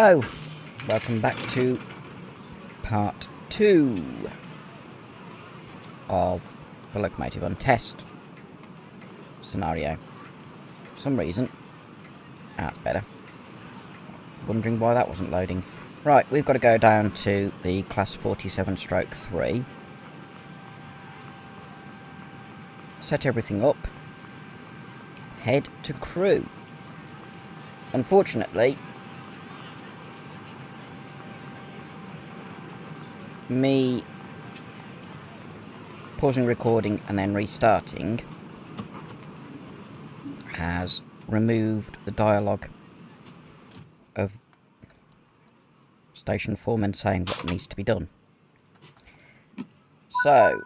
Hello, welcome back to part 2 of the Locomotive on test scenario. For some reason, that's better. Wondering why that wasn't loading. Right, we've got to go down to the class 47/3. Set everything up. Head to Crewe. Unfortunately, me pausing recording and then restarting has removed the dialogue of station foreman saying what needs to be done. So,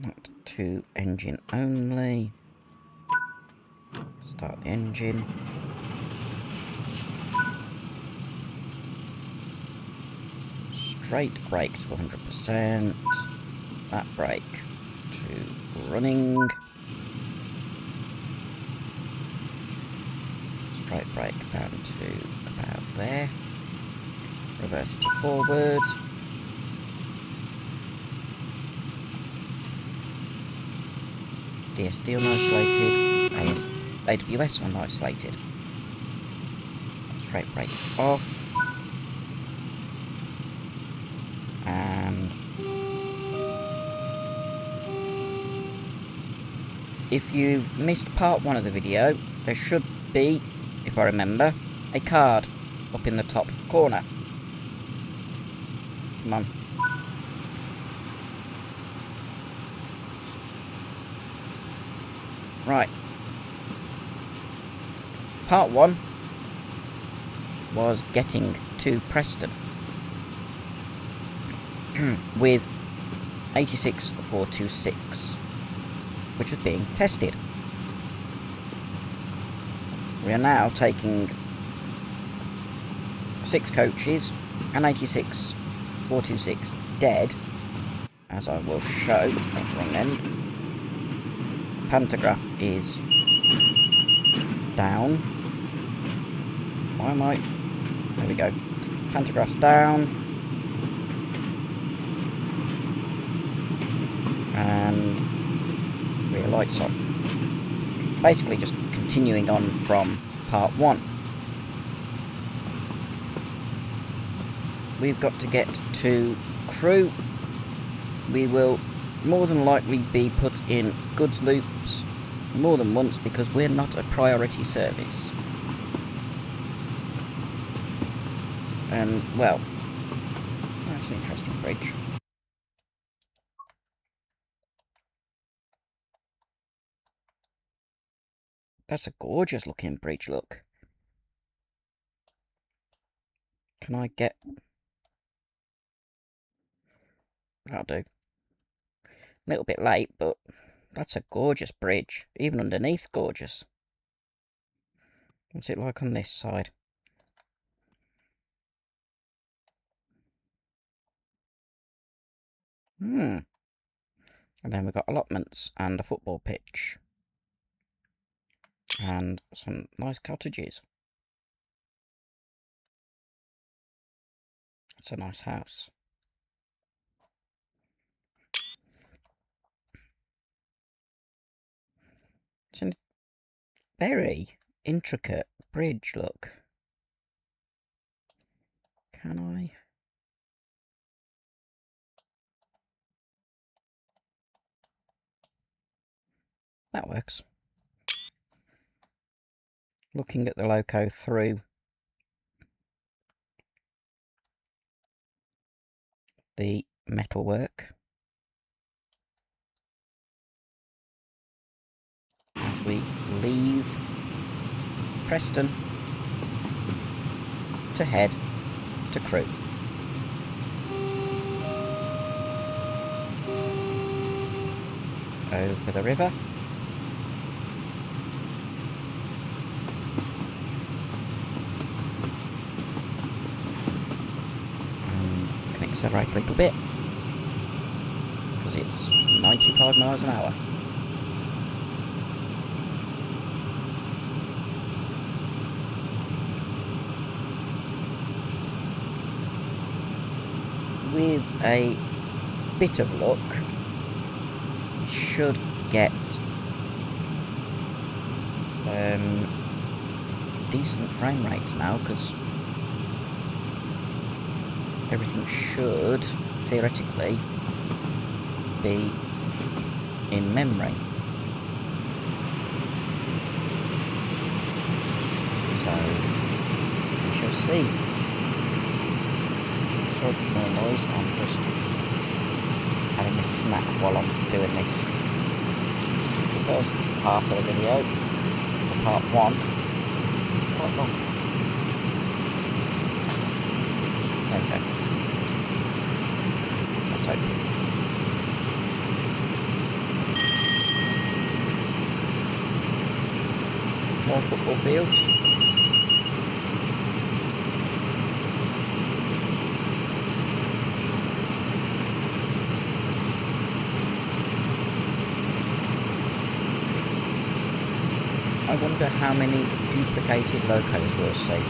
not to engine only. Start the engine. Straight brake to 100%. That brake to running. Straight brake down to about there. Reverse it to forward. DSD unisolated. AWS unisolated. Straight brake off. And if you missed part 1 of the video, there should be, if I remember, a card up in the top corner. Come on. Right. Part 1 was getting to Preston with 86426, which was being tested. We are now taking 6 coaches and 86426 dead, as I will show at the wrong end. Pantograph is down. Why am I? There we go. Pantograph's down. And rear lights on. Basically just continuing on from part 1. We've got to get to Crewe. We will more than likely be put in goods loops more than once because we're not a priority service. And, well, that's an interesting bridge. That's a gorgeous looking bridge, look. Can I get... That'll do. A little bit late, but that's a gorgeous bridge. Even underneath, gorgeous. What's it like on this side? And then we've got allotments and a football pitch. And some nice cottages. It's a nice house. It's a very intricate bridge, look. Can I? That works. Looking at the loco through the metalwork as we leave Preston to head to Crewe. Over the river. accelerate a little bit, because it's 95 miles an hour. With a bit of luck, we should get decent frame rates now, because everything should theoretically be in memory. So we shall see. Sorry for the noise, I'm just having a snack while I'm doing this. The first half of the video, or part one, quite long. There we go. Let's hope. More football fields. I wonder how many duplicated locos we'll see.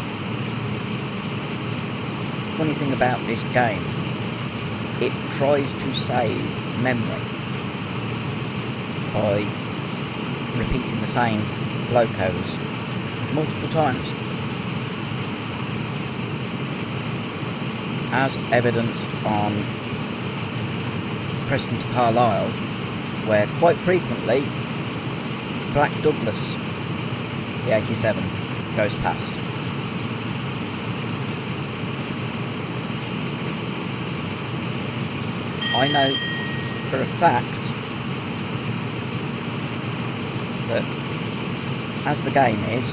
Funny thing about this game, it tries to save memory by repeating the same locos multiple times, as evidenced on Preston to Carlisle, where quite frequently Black Douglas, the 87, goes past. I know for a fact that as the game is,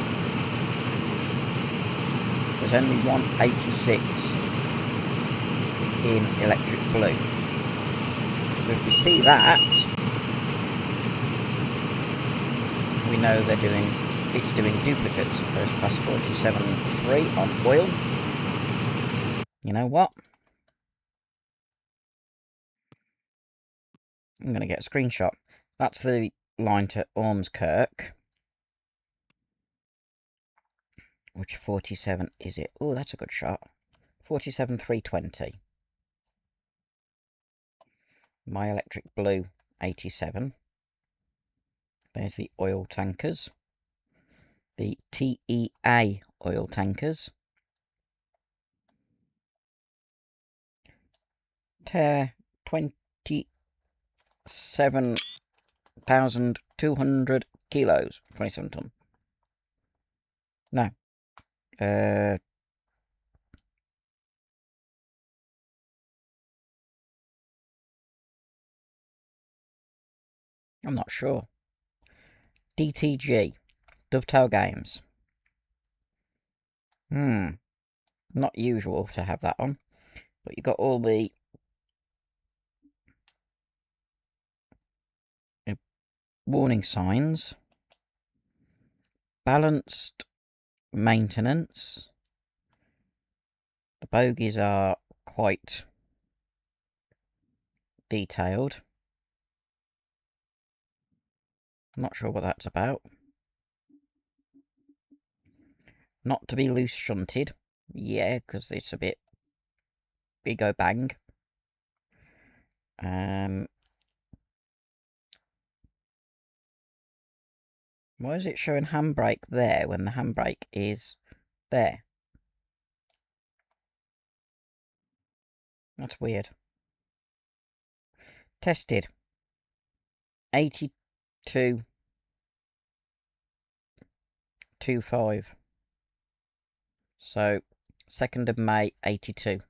there's only one 86 in electric blue. So if we see that, we know it's doing duplicates. There's plus 47.3 on oil. You know what? I'm going to get a screenshot. That's the line to Ormskirk. Which 47 is it? Oh, that's a good shot. 47.320. My electric blue 87. There's the oil tankers. The TEA oil tankers. 27,200 kilos. 27 ton. No. I'm not sure. DTG. Dovetail Games. Not usual to have that on. But you've got all the warning signs. Balanced maintenance. The bogies are quite detailed. I'm not sure what that's about. Not to be loose shunted. Yeah, because it's a bit bang. Why is it showing handbrake there when the handbrake is there? That's weird. Tested. 82.25. So, 2nd of May, 82.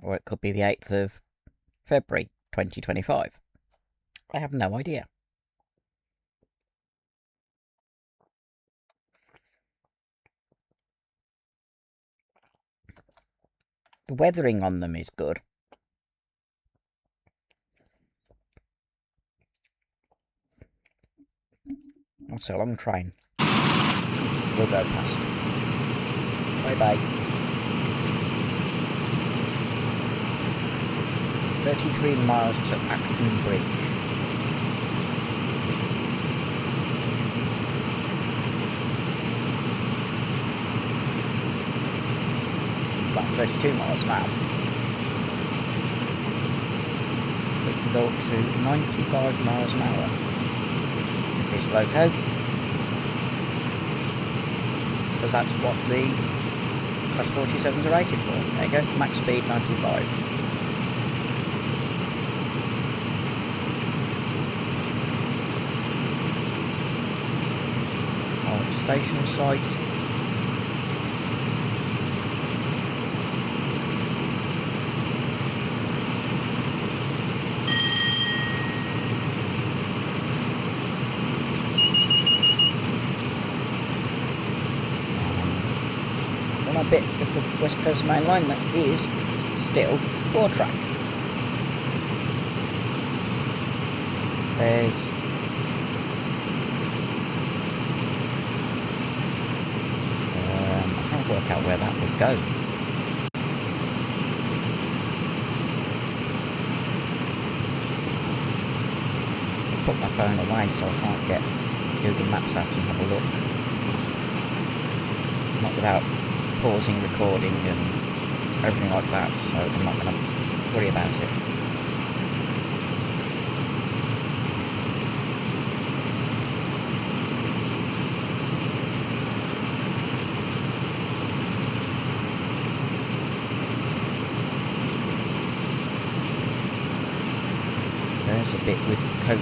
Or it could be the 8th of February, 2025. I have no idea. The weathering on them is good. That's a long train. We'll go past. Bye bye. 33 miles to Acton Bridge. About 32 miles now. We can go up to 95 miles an hour with this loco, because that's what the Class 47s are rated for. There you go, max speed 95. Station site. On a bit of the West Coast Main Line that is still 4-track. There's work out where that would go. I'll put my phone away so I can't get Google Maps out and have a look. Not without pausing recording and everything like that, so I'm not going to worry about it. There's a bit with coach.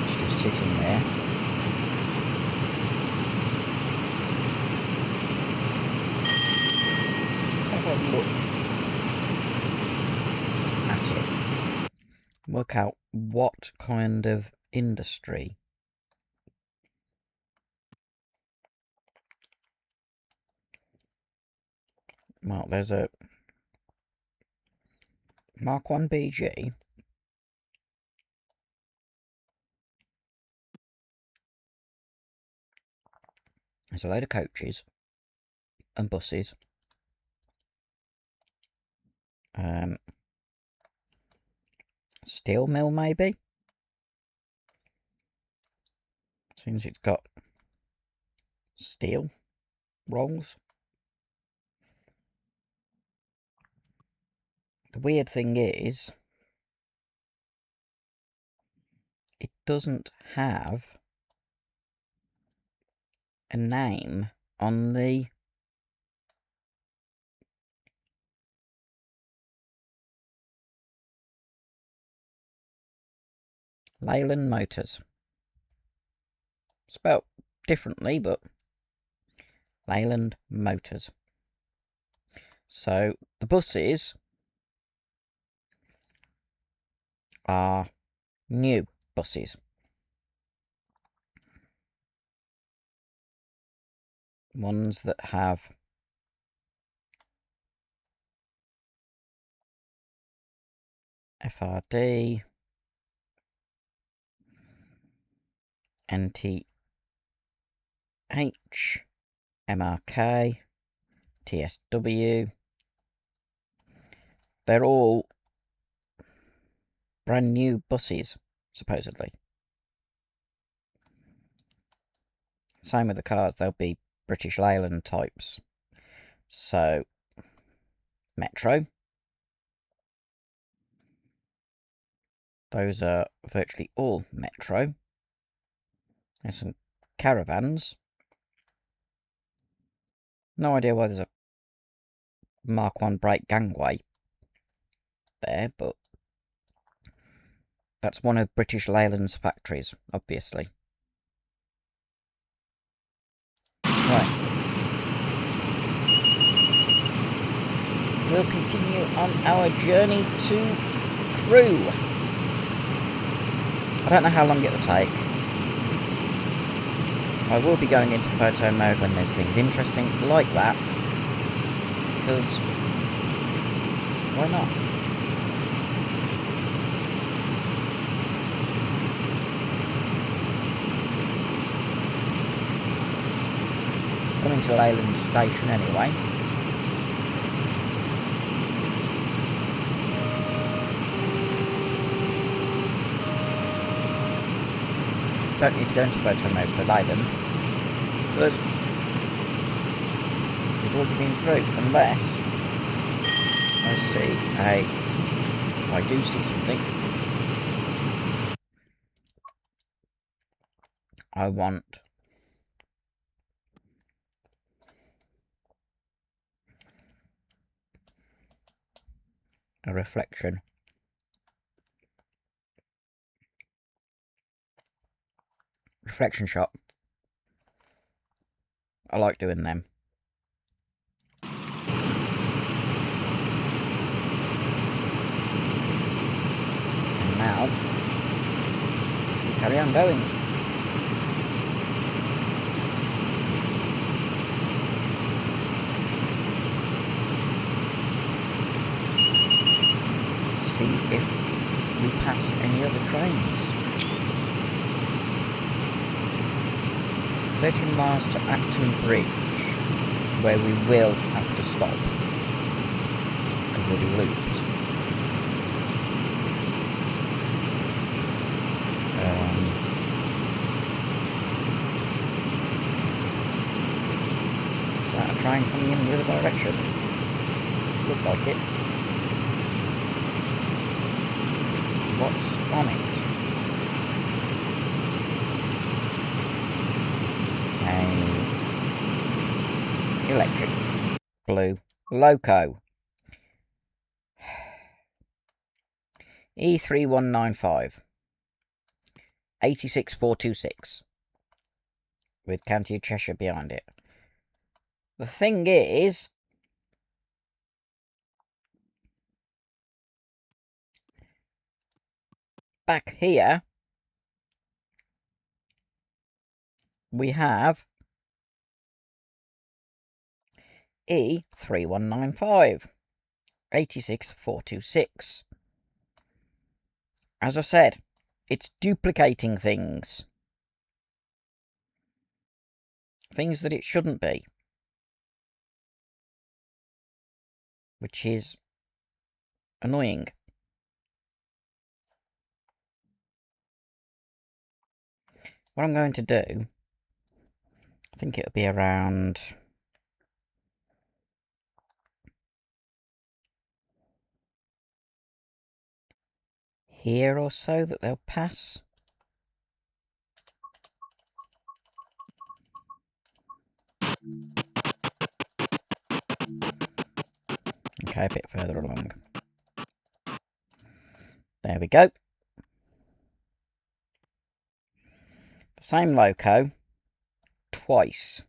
It's just sitting there. Let's have a look at it. Work out what kind of industry. Well, there's a Mark 1 BG. There's a load of coaches and buses. Steel mill maybe? Seems it's got steel rolls. The weird thing is, it doesn't have a name on the Leyland Motors. Spelt differently, but Leyland Motors. So the buses are new buses. Ones that have FRD, NTH, MRK, TSW. They're all brand new buses, supposedly. Same with the cars, they'll be British Leyland types. So, Metro. Those are virtually all Metro. There's some caravans. No idea why there's a Mark 1 brake gangway there, but that's one of British Leyland's factories, obviously. Right. We'll continue on our journey to Crewe. I don't know how long it will take. I will be going into photo mode when there's things interesting like that, because why not? Coming to Leyland Station anyway. don't need to go into photo mode for Leiden, because we've already been through, unless I do see something. I want a reflection. Reflection shot. I like doing them. And now, we carry on going. See if we pass any other trains. 13 miles to Acton Bridge, where we will have to stop because we'll be looped. Is that a train coming in the other direction? Looks like it. What's on it? Electric blue loco. E3195 86426 with County of Cheshire behind it. The thing is, back here we have E3195 86426. As I've said, it's duplicating things. Things that it shouldn't be. Which is annoying. What I'm going to do, I think it'll be around here or so that they'll pass. Okay, a bit further along. There we go. The same loco twice.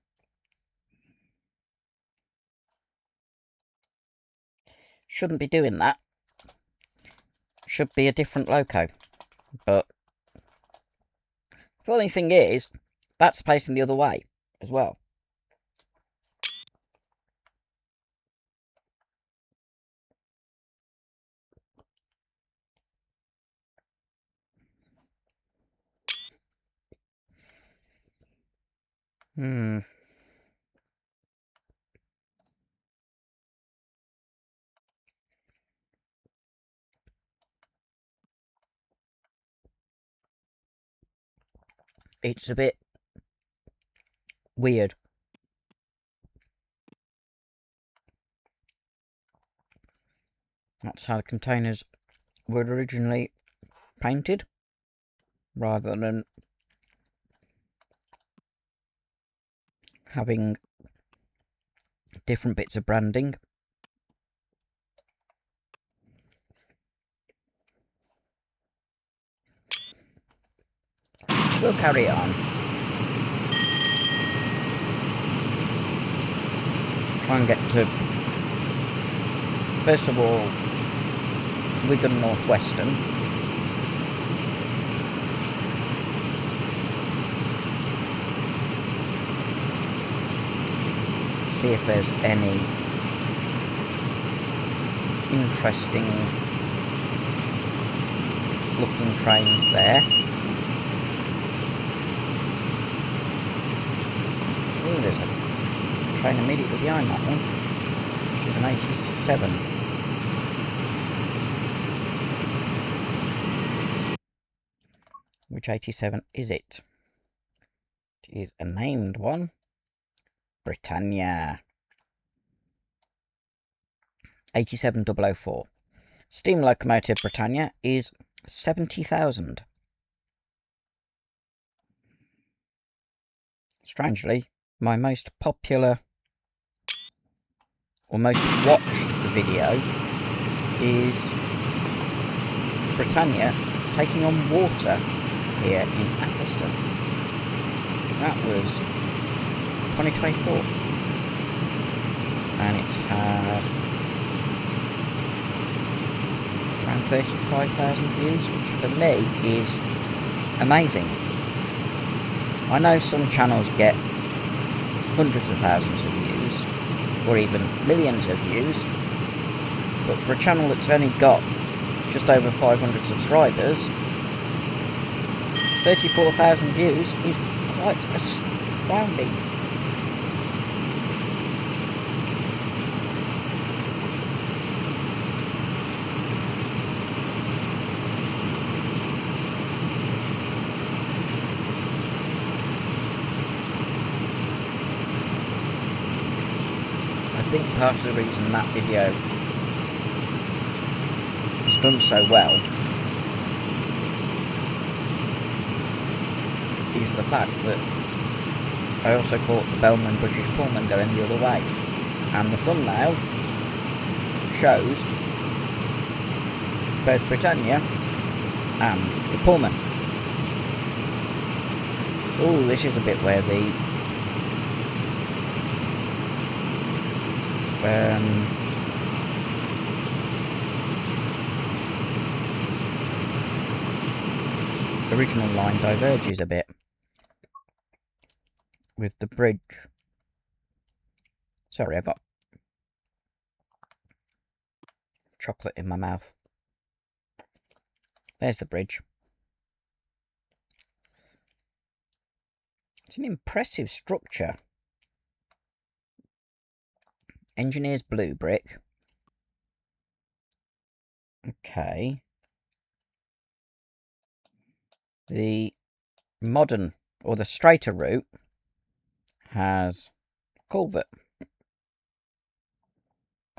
Shouldn't be doing that. Should be a different loco. But the funny thing is, that's facing the other way as well. It's a bit weird. That's how the containers were originally painted, rather than having different bits of branding. We'll carry on. Try and get to, first of all, Wigan North Western. See if there's any interesting looking trains there. Oh, there's a train immediately behind that one, which is an 87. Which 87 is it? is a named one. Britannia. 87004. Steam locomotive Britannia is 70,000. Strangely, my most popular or most watched video is Britannia taking on water here in Atherstone. That was 2024. And it's had around 35,000 views, which for me is amazing. I know some channels get hundreds of thousands of views, or even millions of views, but for a channel that's only got just over 500 subscribers, 34,000 views is quite astounding. I think part of the reason that video has done so well is the fact that I also caught the Bellman British Pullman going the other way, and the thumbnail shows both Britannia and the Pullman. Oh, this is a bit where the original line diverges a bit with the bridge. Sorry, I got chocolate in my mouth. There's the bridge. It's an impressive structure. Engineer's blue brick. Okay. The modern, or the straighter route, has culvert.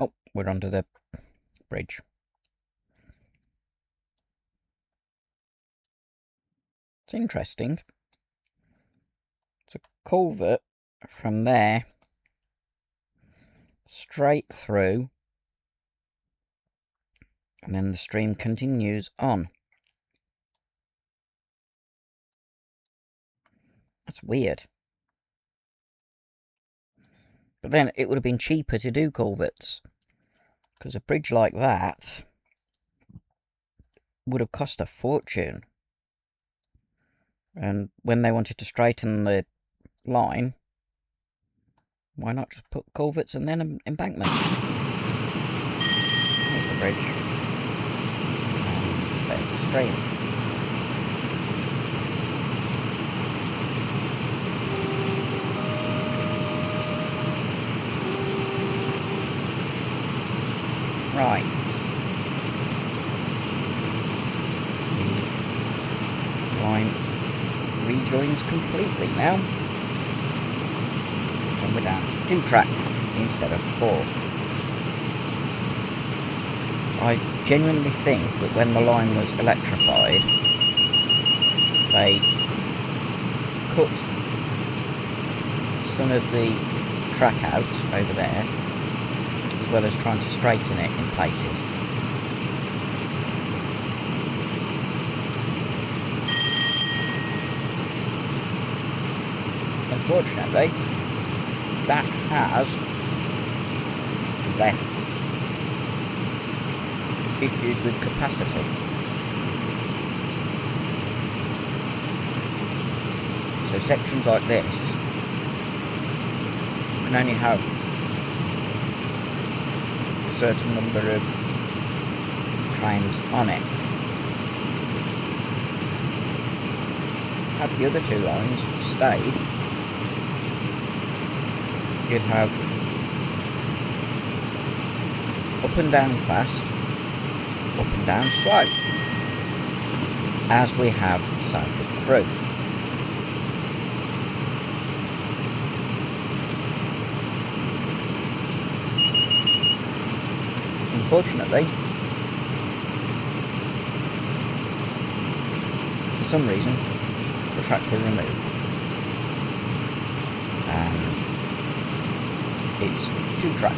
Oh, we're under the bridge. It's interesting. It's a culvert from there straight through, and then the stream continues on. That's weird. But then it would have been cheaper to do culverts, because a bridge like that would have cost a fortune. And when they wanted to straighten the line, why not just put culverts and then an embankment? There's the bridge. And there's the stream. Right. The line rejoins completely now. And we're down to 2 track instead of 4. I genuinely think that when the line was electrified, they cut some of the track out over there, as well as trying to straighten it in places. Unfortunately, that has left issues with capacity. So sections like this can only have a certain number of trains on it. Had the other 2 lines stayed, you'd have up and down fast, up and down slow, as we have south of Crewe. Unfortunately, for some reason, the tracks were removed. And it's 2-track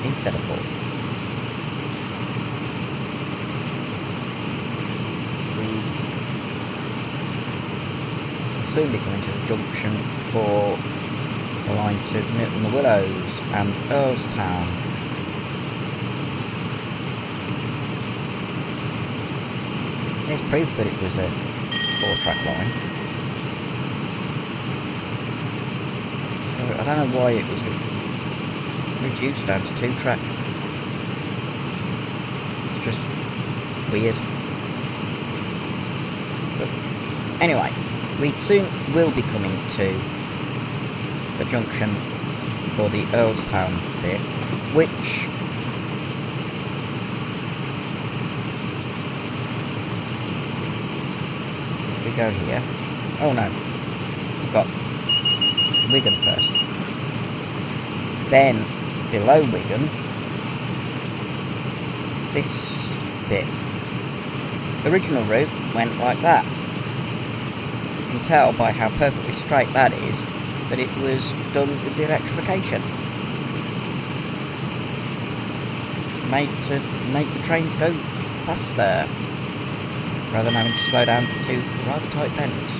instead of 4. We'll soon be coming to the junction for the line to Newton the Willows and Earlstown. There's proof that it was a 4-track line. So I don't know why it was reduced down to 2-track. It's just weird. But anyway, we soon will be coming to the junction for the Earlstown bit, which we go here. Oh no, we've got Wigan first. Then below Wigan, this bit. The original route went like that. You can tell by how perfectly straight that is that it was done with the electrification. Made to make the trains go faster, rather than having to slow down to rather tight bends.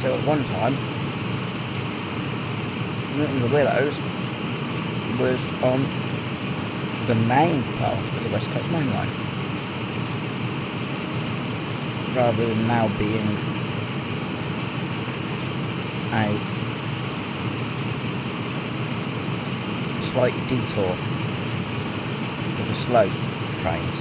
So at one time, Newton the Willows was on the main part of the West Coast Main Line, rather than now being a slight detour for the slow trains.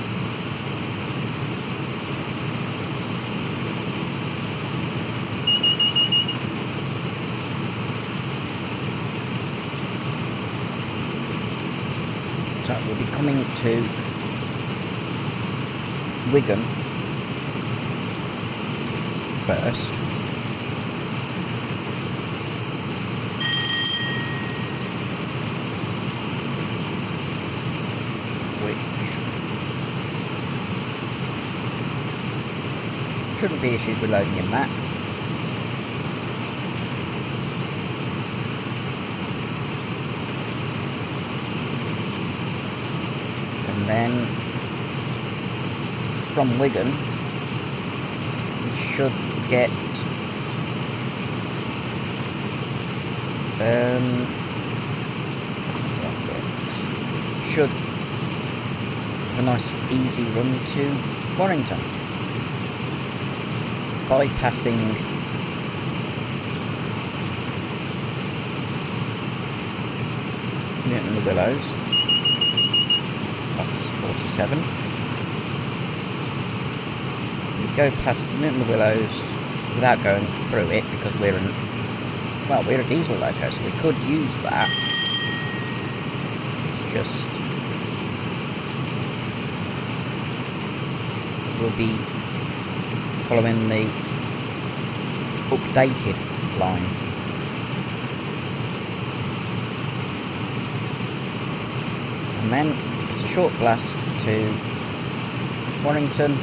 So we'll be coming to Wigan first. Which shouldn't be issues with loading in that. And then from Wigan we should get should have a nice easy run to Warrington, bypassing Newton the Willows. Plus 47. We go past Newton the Willows without going through it because we're a diesel loco, so we could use that. It's just we'll be following the updated line. And then it's a short blast to Warrington,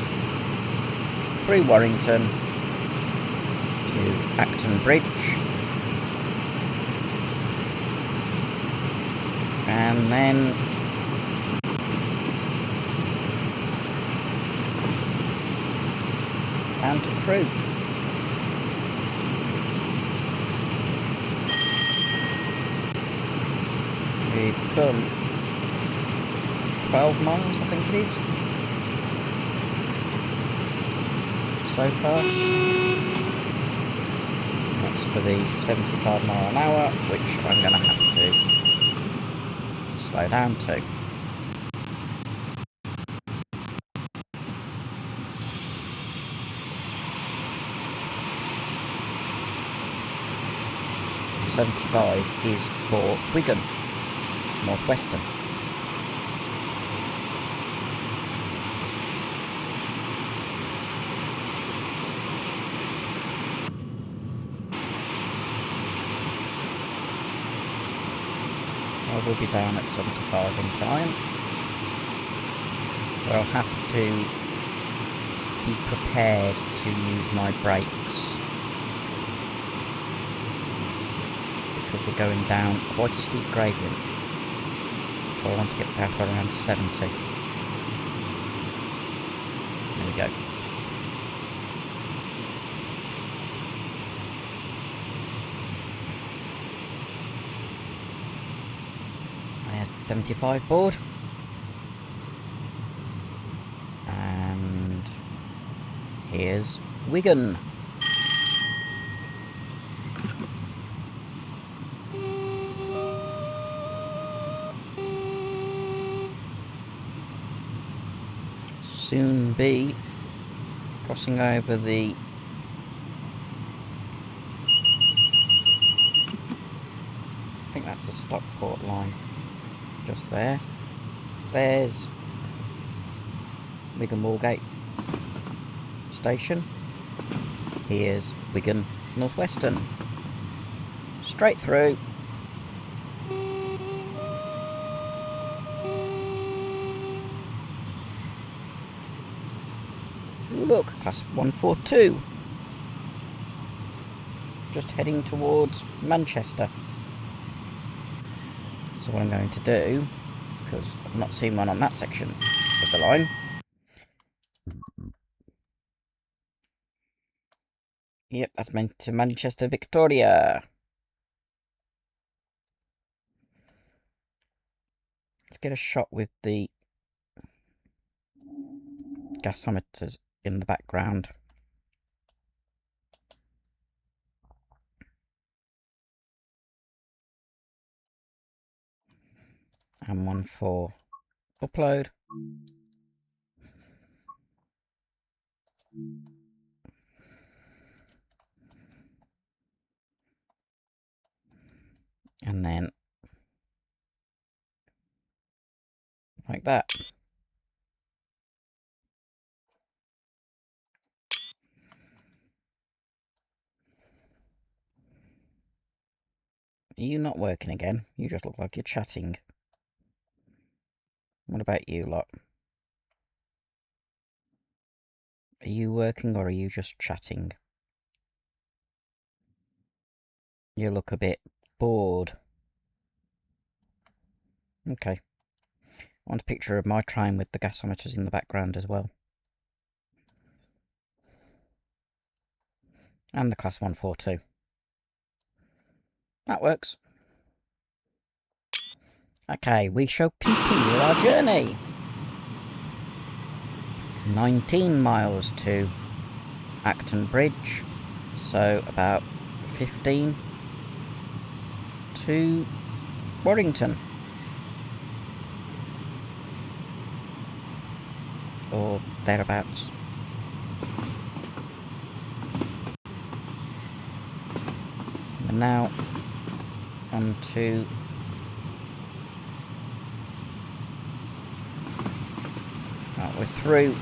through Warrington to Acton Bridge, and then down to Crewe. We've done 12 miles, I think it is, so far. That's for the 75 mile an hour, which I'm going to have to slow down to. The 75 is for Wigan, Northwestern. I will be down at 75 in time. But I'll have to be prepared to use my brakes, because we're going down quite a steep gradient. So I want to get down to around 70. There we go. There's the 75 board. And here's Wigan. Soon be crossing over the I think that's the Stockport line just there. There's Wigan Moorgate station. Here's Wigan Northwestern. Straight through. Look, class 142. Just heading towards Manchester. So what I'm going to do, because I've not seen one on that section of the line, yep, that's meant to Manchester Victoria. Let's get a shot with the gasometers in the background. And one for upload. And then like that. Are you not working again? You just look like you're chatting. What about you lot? Are you working or are you just chatting? You look a bit bored. Okay. I want a picture of my train with the gasometers in the background as well. And the class 142. That works. Okay, we shall continue our journey. 19 miles to Acton Bridge. So about 15 to Warrington. Or thereabouts. And now on to we're through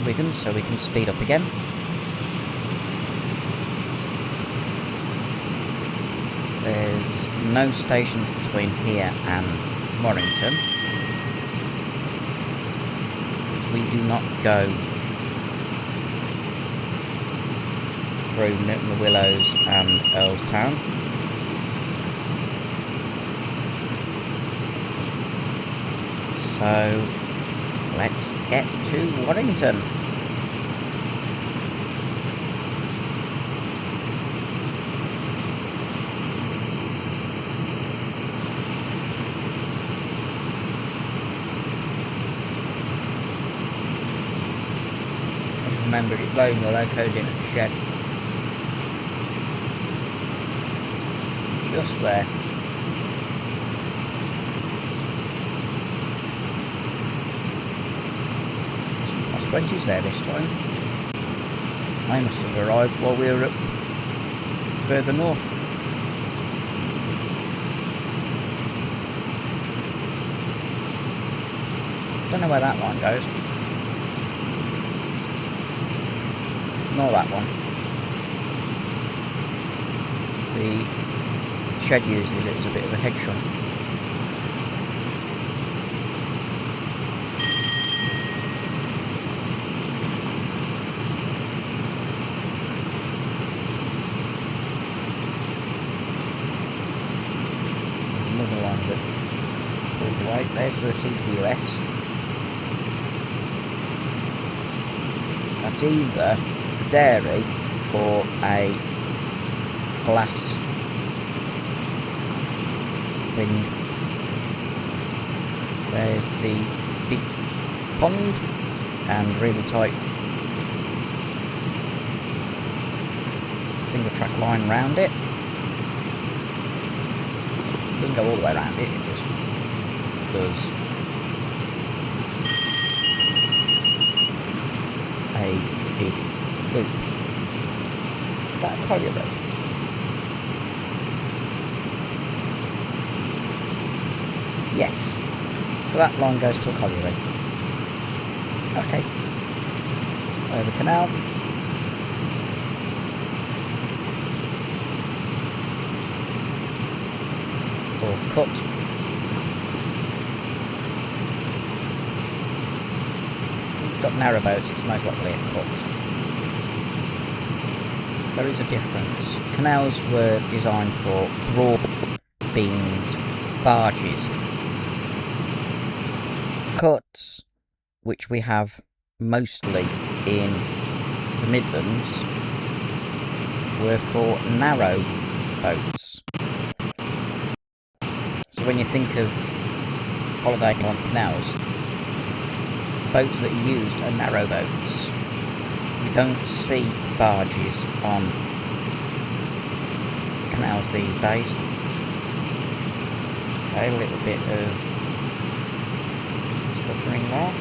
Wigan, so we can speed up again. There's no stations between here and Warrington. We do not go through Newton the Willows and Earlstown. So let's get to Warrington. Remember, it's loading the locos in at the shed. Just there. Some +20s there this time. I must have arrived while we were up further north. Don't know where that line goes. Nor that one. The shed uses it as a bit of a head shunt. There's another line that pulls away. There's the CWS. That's either a dairy or a glass thing. There's the big pond and really tight single track line round it. It doesn't go all the way around it, it just does a big loop. Is that a collier road? Yes. So that line goes to a colliery. Okay. Over the canal. Or cut. It's got narrow boats, it's most likely a cut. There is a difference. Canals were designed for broad-beamed barges. Cuts, which we have mostly in the Midlands, were for narrow boats. So when you think of holiday on canals, boats that are used are narrow boats. You don't see barges on canals these days. Okay, a little bit of stuttering there.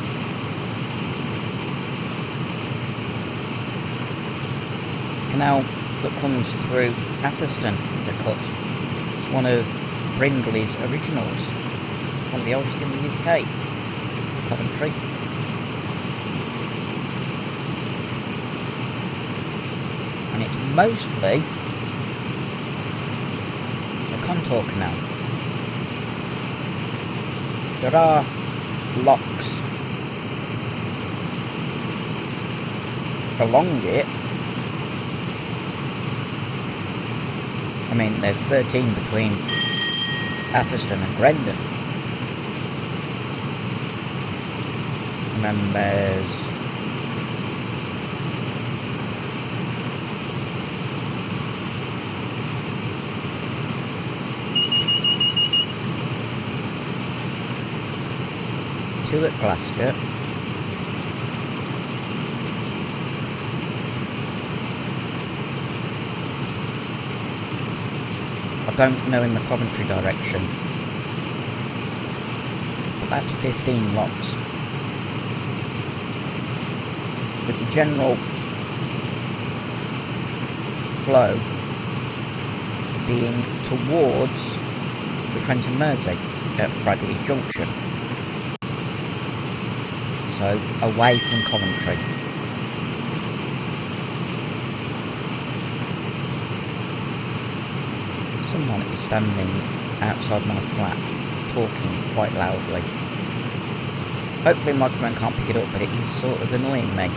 Canal that comes through Atherstone is a cut. It's one of Brindley's originals. One of the oldest in the UK. Coventry. And it's mostly a contour canal. There are locks along it. I mean, there's 13 between Atherstone and Grendon. And then there's two at Glasgow. I don't know in the Coventry direction, but that's 15 locks. With the general flow being towards the Trent and Mersey at Bradley Junction. So, away from Coventry. Someone is standing outside my flat, talking quite loudly. Hopefully the microphone can't pick it up, but it is sort of annoying me.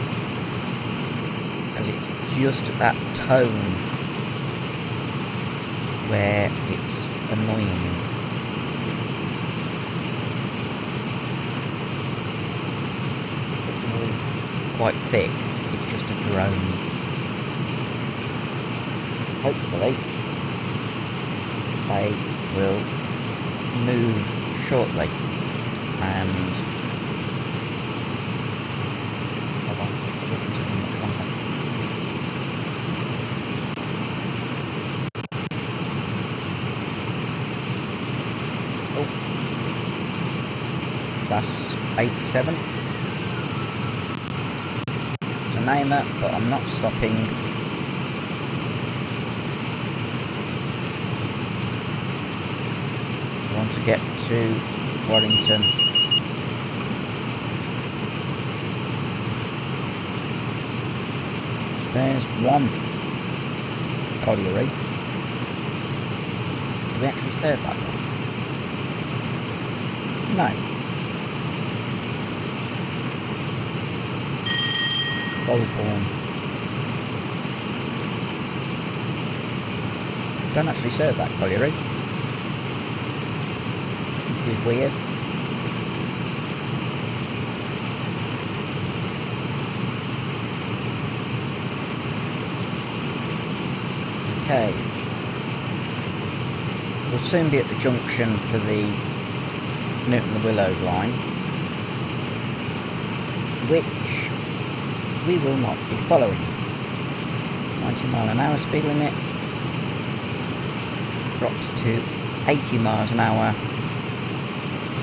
Because it's just that tone where it's annoying. Quite thick, it's just a drone. Hopefully they will move shortly and hold on, listen to them much longer. Oh, that's 87. Name it, but I'm not stopping. I want to get to Warrington. There's one colliery. Do we actually serve that one? No. Goldborn. Don't actually serve that colliery. Which is weird. Okay. We'll soon be at the junction for the Newton-the-Willows line, which we will not be following. 90 mph speed limit, dropped to 80 miles an hour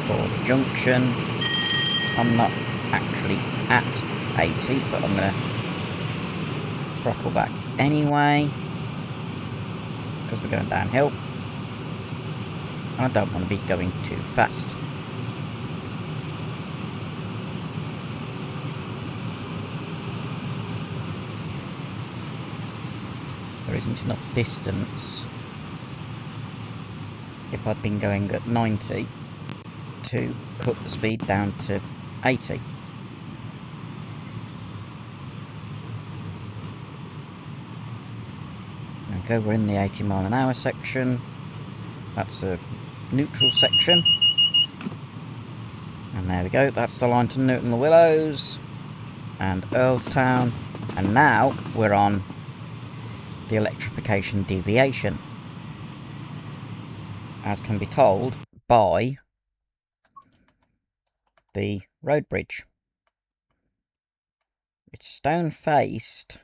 for the junction. I'm not actually at 80, but I'm going to throttle back anyway, because we're going downhill. I don't want to be going too fast. There isn't enough distance if I'd been going at 90 to cut the speed down to 80. Okay, we're in the 80 mile an hour section. That's a neutral section. And there we go, that's the line to Newton-the-Willows and Earlstown. And now we're on the electrification deviation, as can be told by the road bridge. It's stone faced,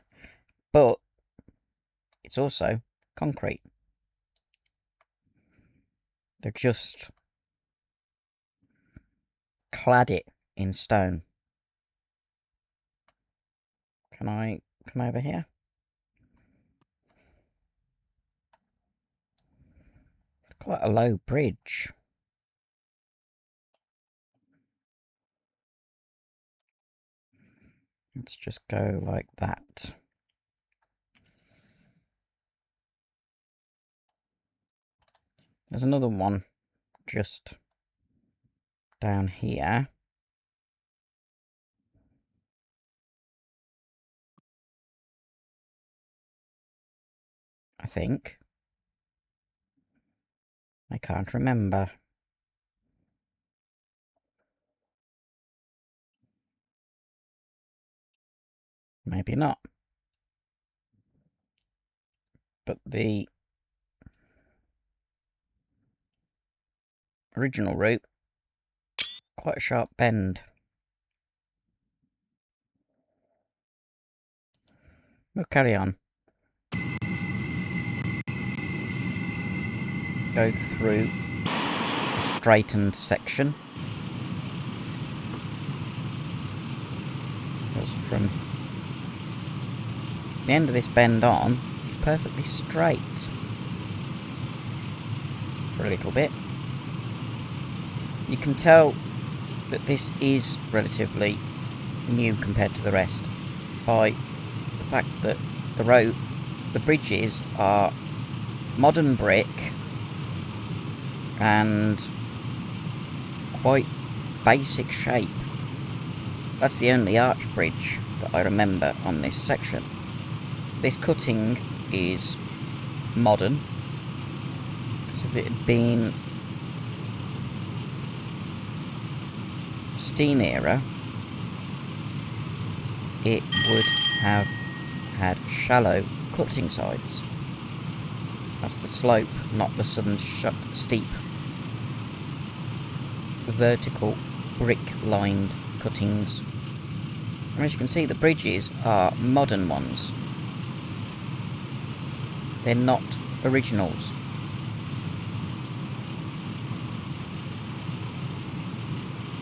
but it's also concrete. They've just clad it in stone. Can I come over here? It's quite a low bridge. Let's just go like that. There's another one just down here. I think. I can't remember. Maybe not. But the original route, quite a sharp bend. We'll carry on. Go through a straightened section. Because from the end of this bend on, it's perfectly straight. For a little bit. You can tell that this is relatively new compared to the rest by the fact that the bridges are modern brick and quite basic shape. That's the only arch bridge that I remember on this section. This cutting is modern, so if it had been steam era, it would have had shallow cutting sides. That's the slope, not the sudden steep vertical brick-lined cuttings. And as you can see, the bridges are modern ones. They're not originals.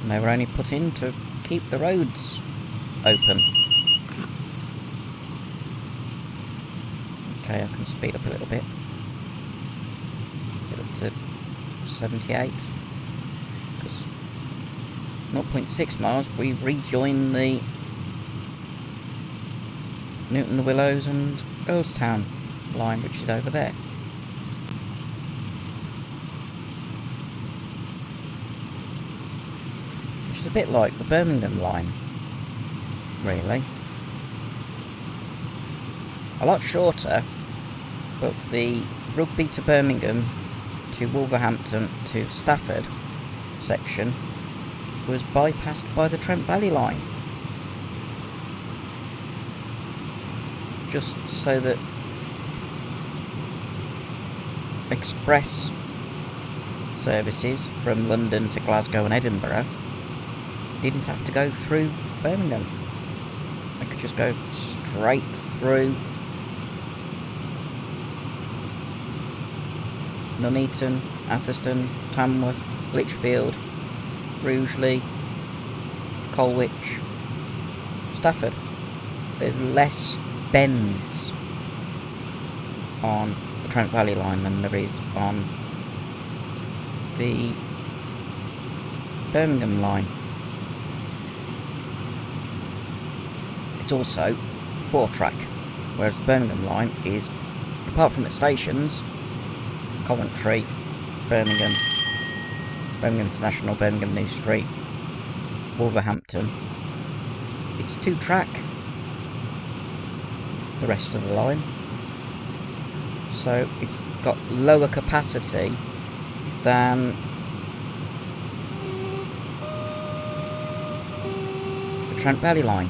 And they were only put in to keep the roads open. Okay, I can speed up a little bit. Get up to 78. Because 0.6 miles, we rejoin the Newton-the-Willows and Earlstown line, which is over there. which is a bit like the Birmingham line, really. A lot shorter, but the Rugby to Birmingham to Wolverhampton to Stafford section was bypassed by the Trent Valley line. Just so that express services from London to Glasgow and Edinburgh didn't have to go through Birmingham. They could just go straight through Nuneaton, Atherstone, Tamworth, Lichfield, Rugeley, Colwich, Stafford. There's less bends on the Trent Valley line than there is on the Birmingham line. It's also 4-track, whereas the Birmingham line is, apart from its stations, Coventry, Birmingham, Birmingham International, Birmingham New Street, Wolverhampton, it's 2-track, the rest of the line. So it's got lower capacity than the Trent Valley line.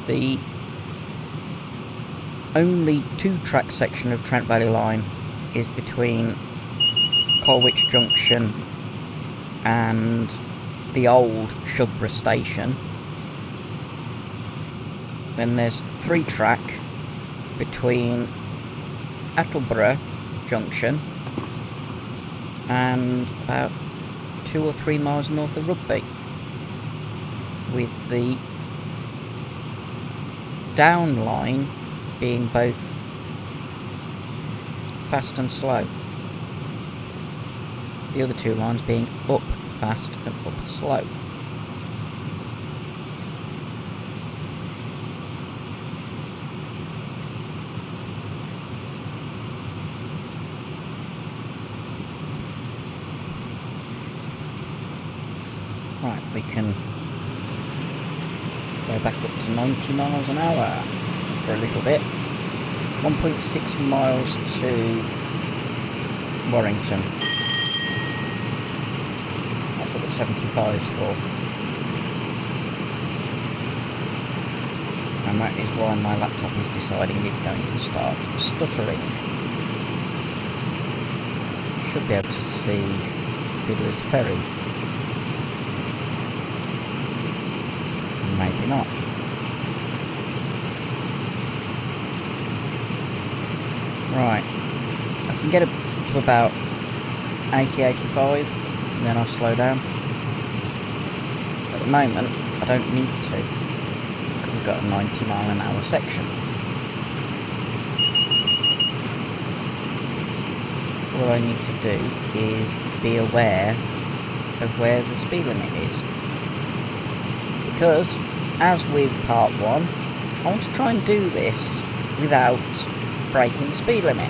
The only 2-track section of Trent Valley line is between Colwich Junction and the old Shugborough station. Then there's 3-track between Attleborough Junction and about 2 or 3 miles north of Rugby, with the down line being both fast and slow. The other 2 lines being up fast and up slow. Right, we can go back up to 90 miles an hour for a little bit. 1.6 miles to Warrington. That's what the 75 is for. And that is why my laptop is deciding it's going to start stuttering. Should be able to see Fiddler's Ferry. Maybe not. Right, I can get up to about 80-85 and then I'll slow down. At the moment I don't need to, because we've got a 90 mile an hour section. All I need to do is be aware of where the speed limit is. Because, as with part 1, I want to try and do this without breaking the speed limit.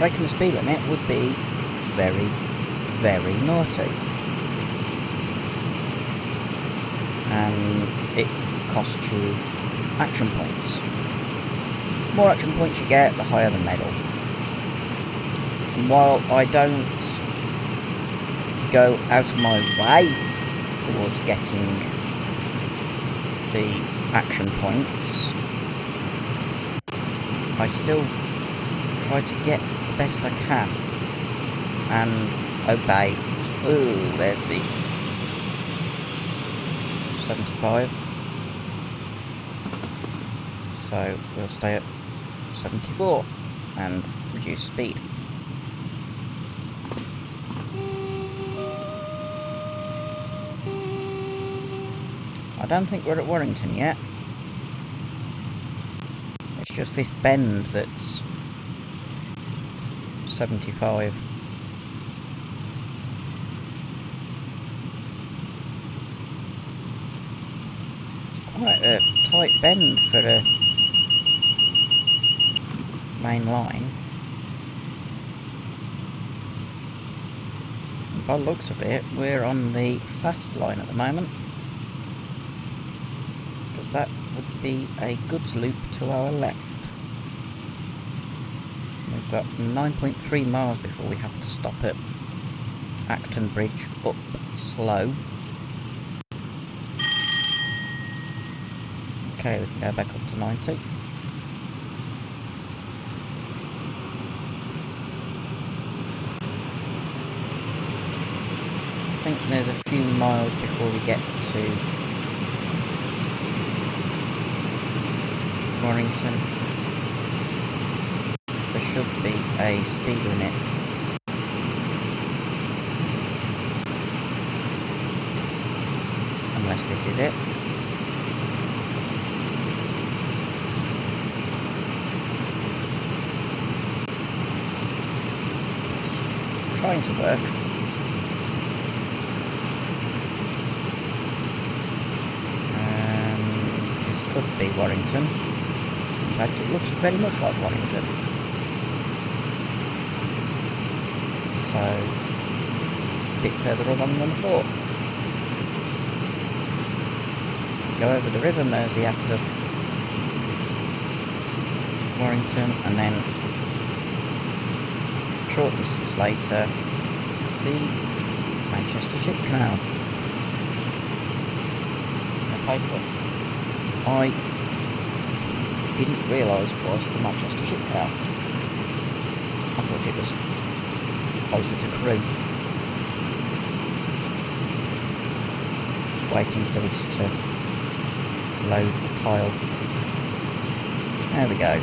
Breaking the speed limit would be very, very naughty. And it costs you action points. The more action points you get, the higher the medal. And while I don't go out of my way towards getting the action points, I still try to get the best I can and obey. Ooh, there's the 75. So we'll stay at 74 and reduce speed. I don't think we're at Warrington yet. It's just this bend that's 75. Quite a tight bend for a main line. by the looks of it, we're on the fast line at the moment. Because that would be a goods loop to our left. We've got 9.3 miles before we have to stop at Acton Bridge up slow. Okay, we can go back up to 90. I think there's a few miles before we get to Warrington. There should be a speed limit. Unless this is it. It's trying to work. This could be Warrington. In fact, it looks very much like Warrington. So, a bit further along than I thought. Go over the River Mersey after Warrington, and then short distance later, the Manchester Ship Canal. A place that I didn't realise was the Manchester Ship Canal. I thought it was closer to Crewe. Just waiting for this to load the tile. There we go.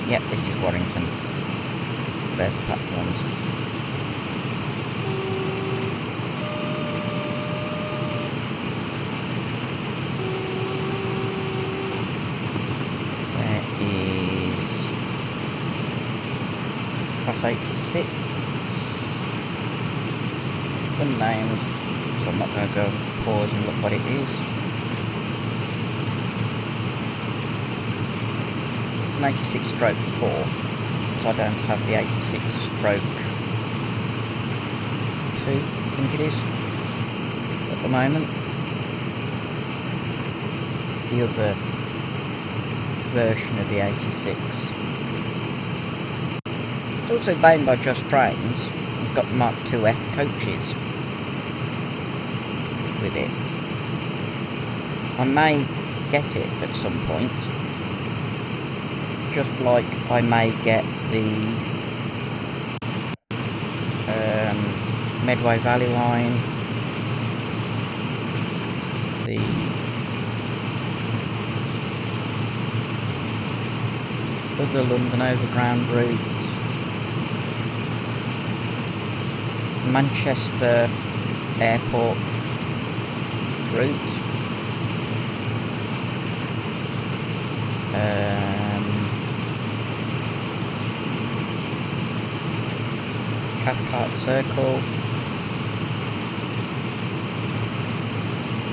Yep, this is Warrington. There's the platforms. There is Cross 86. Unnamed, so I'm not going to go pause and look what it is. It's an 86 stroke 4, so I don't have the 86 stroke 2, I think it is, at the moment. The other version of the 86. It's also owned by Just Trains. It's got Mark IIF coaches with it. I may get it at some point, just like I may get the Medway Valley line, the other London Overground route, Manchester Airport route, Cathcart Circle,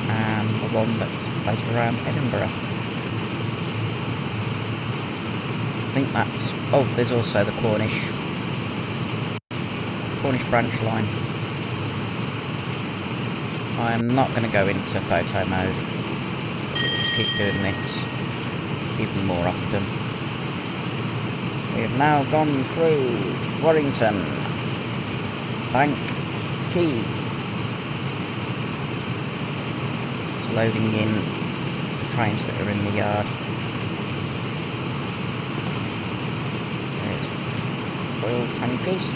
and the one that's based around Edinburgh. I think that's... oh, there's also the Cornish branch line. I am not going to go into photo mode. We'll just keep doing this even more often. We have now gone through Warrington, Bank Quay. It's loading in the trains that are in the yard. There's oil tankers.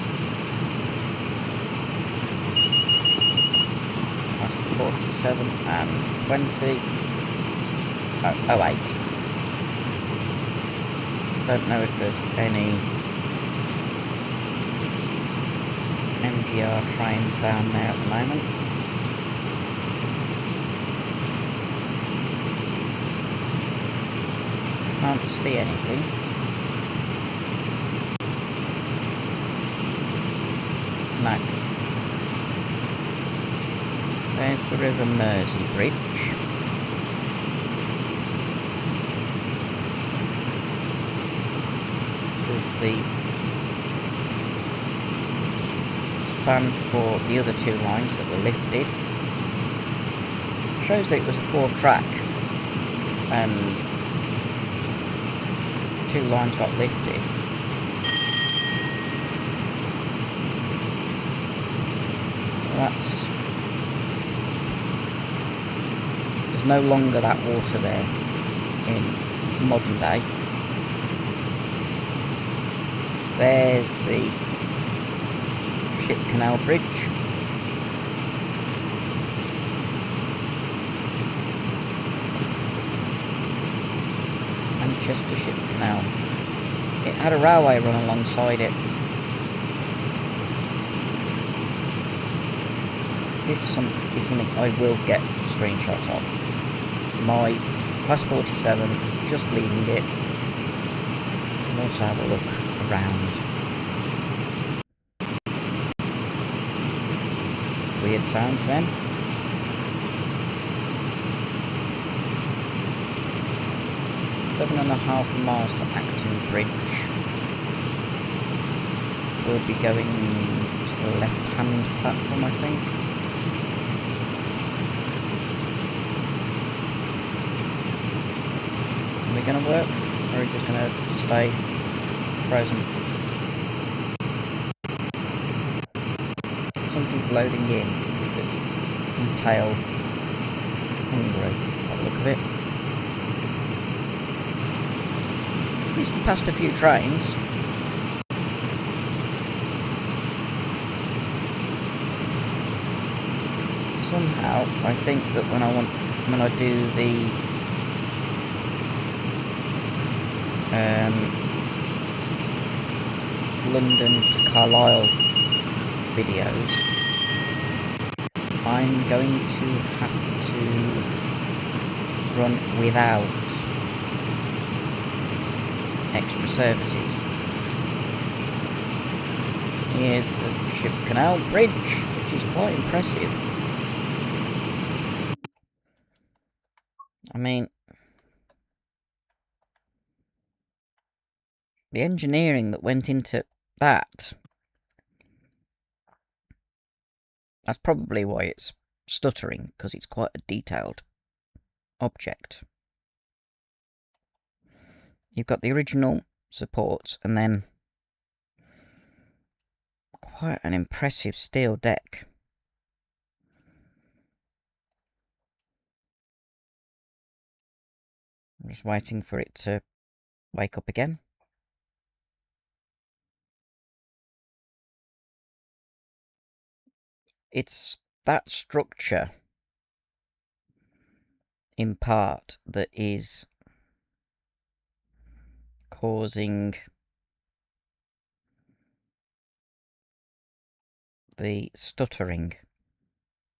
47 and 20. Oh, 08. Don't know if there's any MGR trains down there at the moment. Can't see anything. No. There's the River Mersey Bridge. the span for the other two lines that were lifted. It shows that it was a 4-track and 2 lines got lifted. So there's no longer that water there in modern day. There's the Ship Canal Bridge. Manchester Ship Canal. It had a railway run alongside it. This is something I will get screenshots of. My Class 47, just leaving it. And also have a look around. Weird sounds then. Seven and a half miles to Acton Bridge. We'll be going to the left-hand platform, I think. Are we going to work, or are we just going to stay frozen? Something's loading in that's detail hungry, by the look of it. At least we passed a few trains. Somehow, I think that when I do the London to Carlisle videos, I'm going to have to run without extra services. Here's the Ship Canal Bridge, which is quite impressive. I mean, the engineering that went into that, that's probably why it's stuttering, because it's quite a detailed object. You've got the original supports and then quite an impressive steel deck. I'm just waiting for it to wake up again. It's that structure, in part, that is causing the stuttering,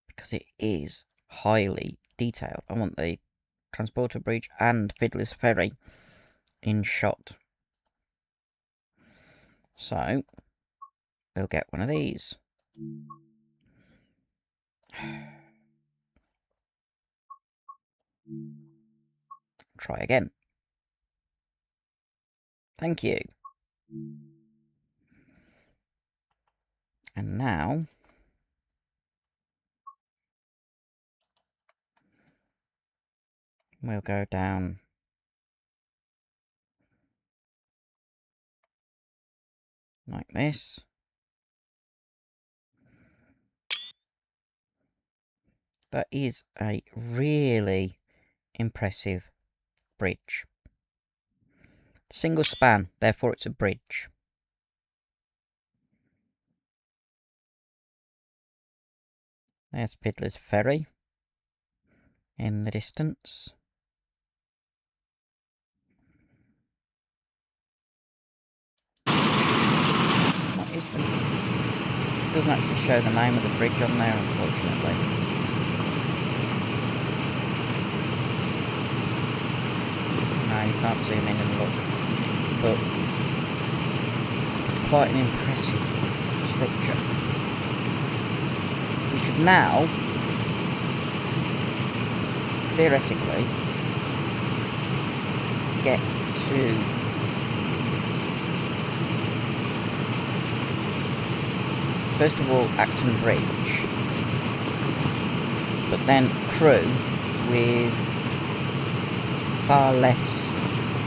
because it is highly detailed. I want the Transporter Bridge and Fiddler's Ferry in shot. So, we'll get one of these. Try again. Thank you. And now, we'll go down like this. That is a really impressive bridge. Single span, therefore it's a bridge. There's Fiddler's Ferry in the distance. What is the... It doesn't actually show the name of the bridge on there, unfortunately. No, you can't zoom in and look. But it's quite an impressive structure. We should now, theoretically, get to first of all, Acton Bridge, but then Crewe with far less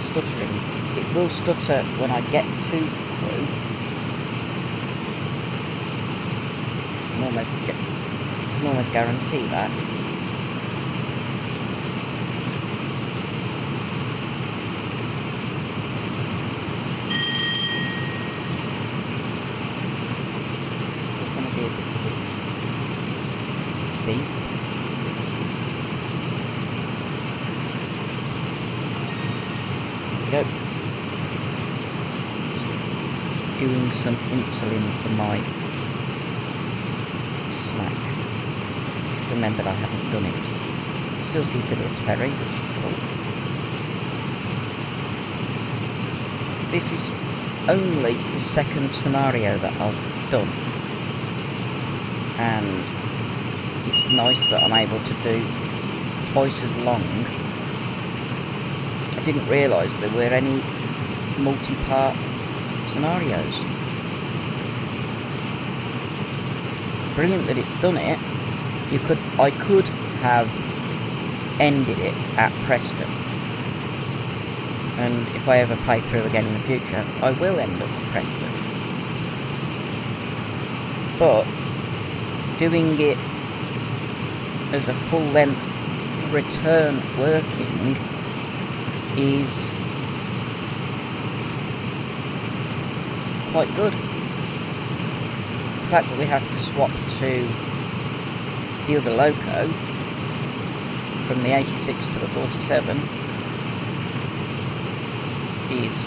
stuttering. It will stutter when I get to Crewe. I can almost guarantee that. There's going to be a bit of a beep. There we go. Doing some insulin for my snack. Just remembered I haven't done it. Still see Fiddler's Ferry, which is cool. This is only the second scenario that I've done, and it's nice that I'm able to do twice as long. I didn't realise there were any multi-part scenarios. Brilliant that it's done it. I could have ended it at Preston, and if I ever play through again in the future, I will end up at Preston. But doing it as a full-length return working is quite good. The fact that we have to swap to the other loco from the 86 to the 47 is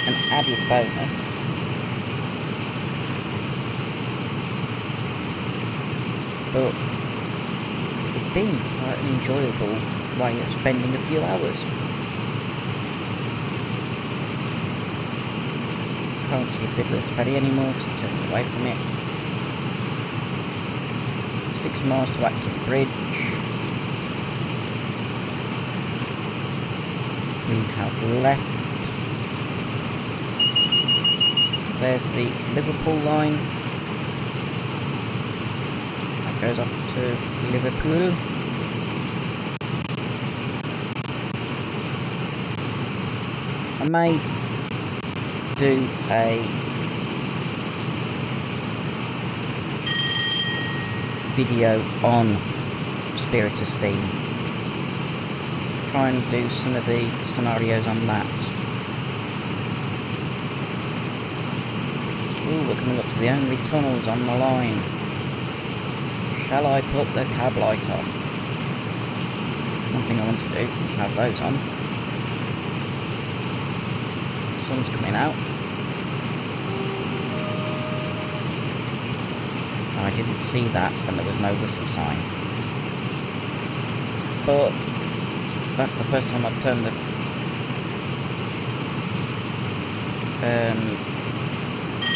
an added bonus. But it's been quite an enjoyable way of spending a few hours. Can't see Fiddler's Ferry anymore because I'm turning away from it. 6 miles to Acton Bridge. We have left. There's the Liverpool line. That goes up to Liverpool. I may do a video on Spirit of Steam. Try and do some of the scenarios on that. Ooh, we're coming up to the only tunnels on the line. Shall I put the cab light on? One thing I want to do is have those on. Sun's coming out. I didn't see that, and there was no whistle sign. But that's the first time I've turned the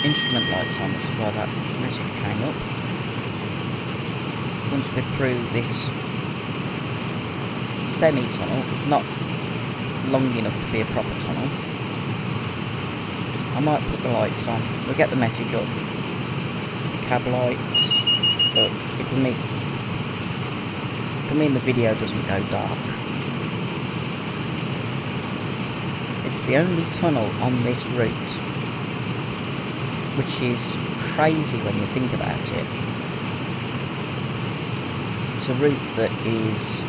instrument lights on, which is why that message came up. Once we're through this semi-tunnel, it's not long enough to be a proper tunnel. I might put the lights on. We'll get the message up. Cab lights, but it will mean the video doesn't go dark. It's the only tunnel on this route, which is crazy when you think about it. It's a route that is,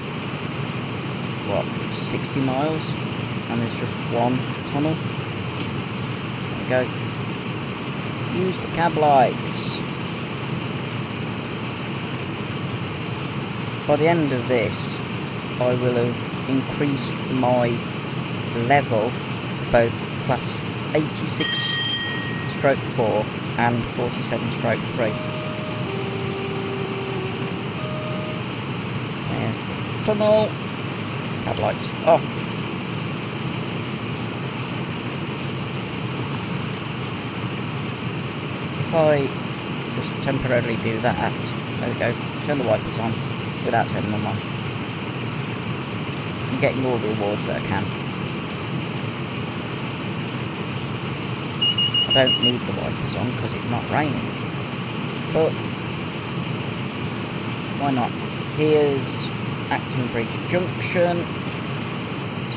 what, 60 miles, and there's just one tunnel. There we go. Use the cab lights. By the end of this, I will have increased my level, both class 86/4 and 47/3. There's the tunnel. Cab lights off. If I just temporarily do that, there we go, turn the wipers on without turning them on. I'm getting all the awards that I can. I don't need the wipers on because it's not raining. But why not? Here's Acton Bridge Junction.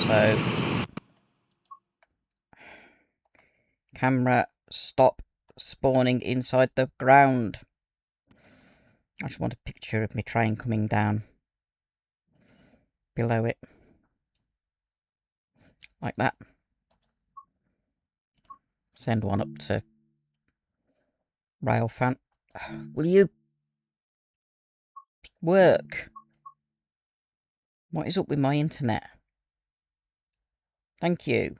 So, camera, stop spawning inside the ground. I just want a picture of my train coming down below it. Like that. Send one up to Railfan. Will you work? What is up with my internet? Thank you.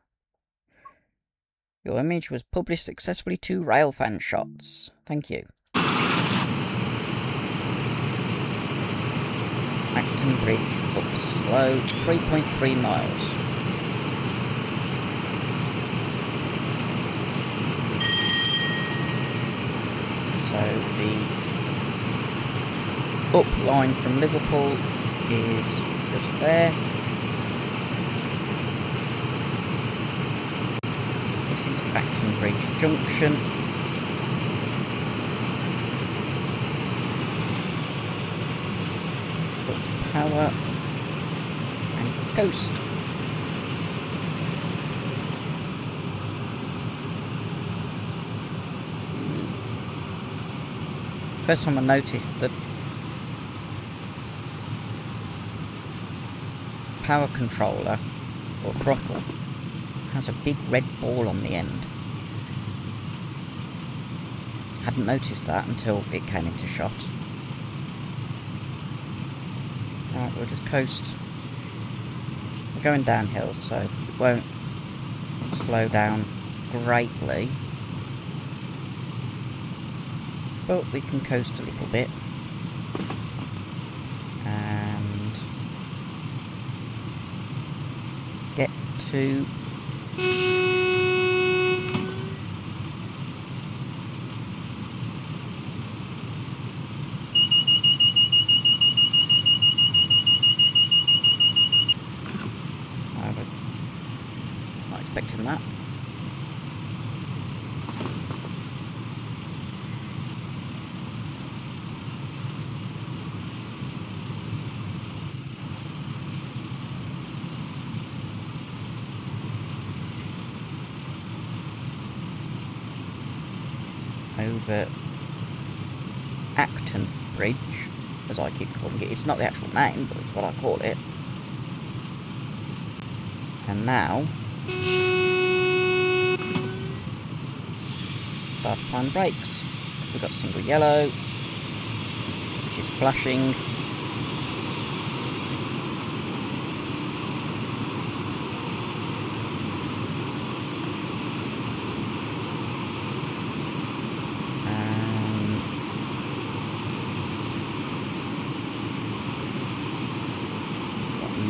Your image was published successfully to Railfan shots. Thank you. Acton Bridge up slow, 3.3 miles. So the up line from Liverpool is just there. This is Acton Bridge Junction. Put power and coast. First time I noticed that power controller or throttle has a big red ball on the end. Hadn't noticed that until it came into shot. Right, we'll just coast. We're going downhill, so it won't slow down greatly. But we can coast a little bit. And get to I was not expecting that. Over Acton Bridge, as I keep calling it. It's not the actual name, but it's what I call it. And now, start applying brakes. We've got single yellow, which is flashing.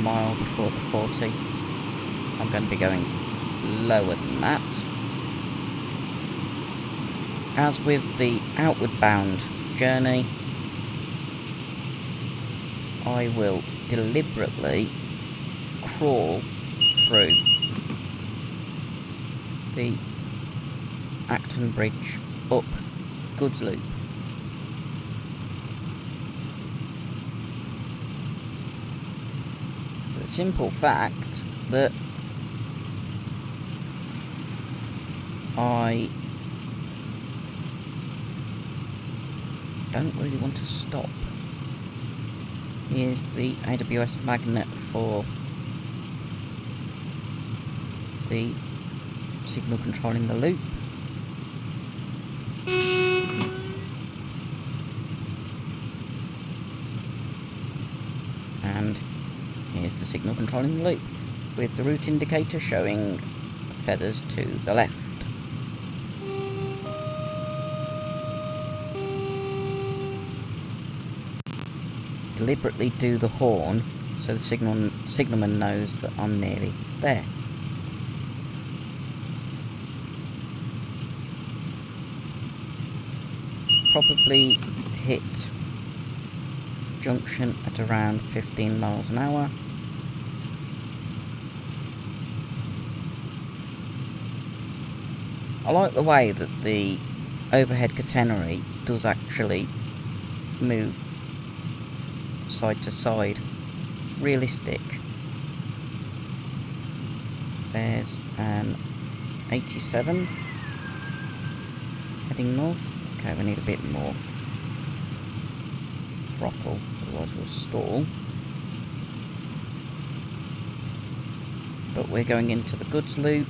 Mile before the 40. I'm going to be going lower than that. As with the outward bound journey, I will deliberately crawl through the Acton Bridge up goods loop. Simple fact that I don't really want to stop. Here's the AWS magnet for the signal controlling the loop. And here's the signal controlling the loop, with the route indicator showing feathers to the left. Deliberately do the horn so the signalman knows that I'm nearly there. Probably hit junction at around 15 miles an hour. I like the way that the overhead catenary does actually move side to side. Realistic. There's an 87 heading north. Okay, we need a bit more throttle, otherwise we'll stall. But we're going into the goods loop.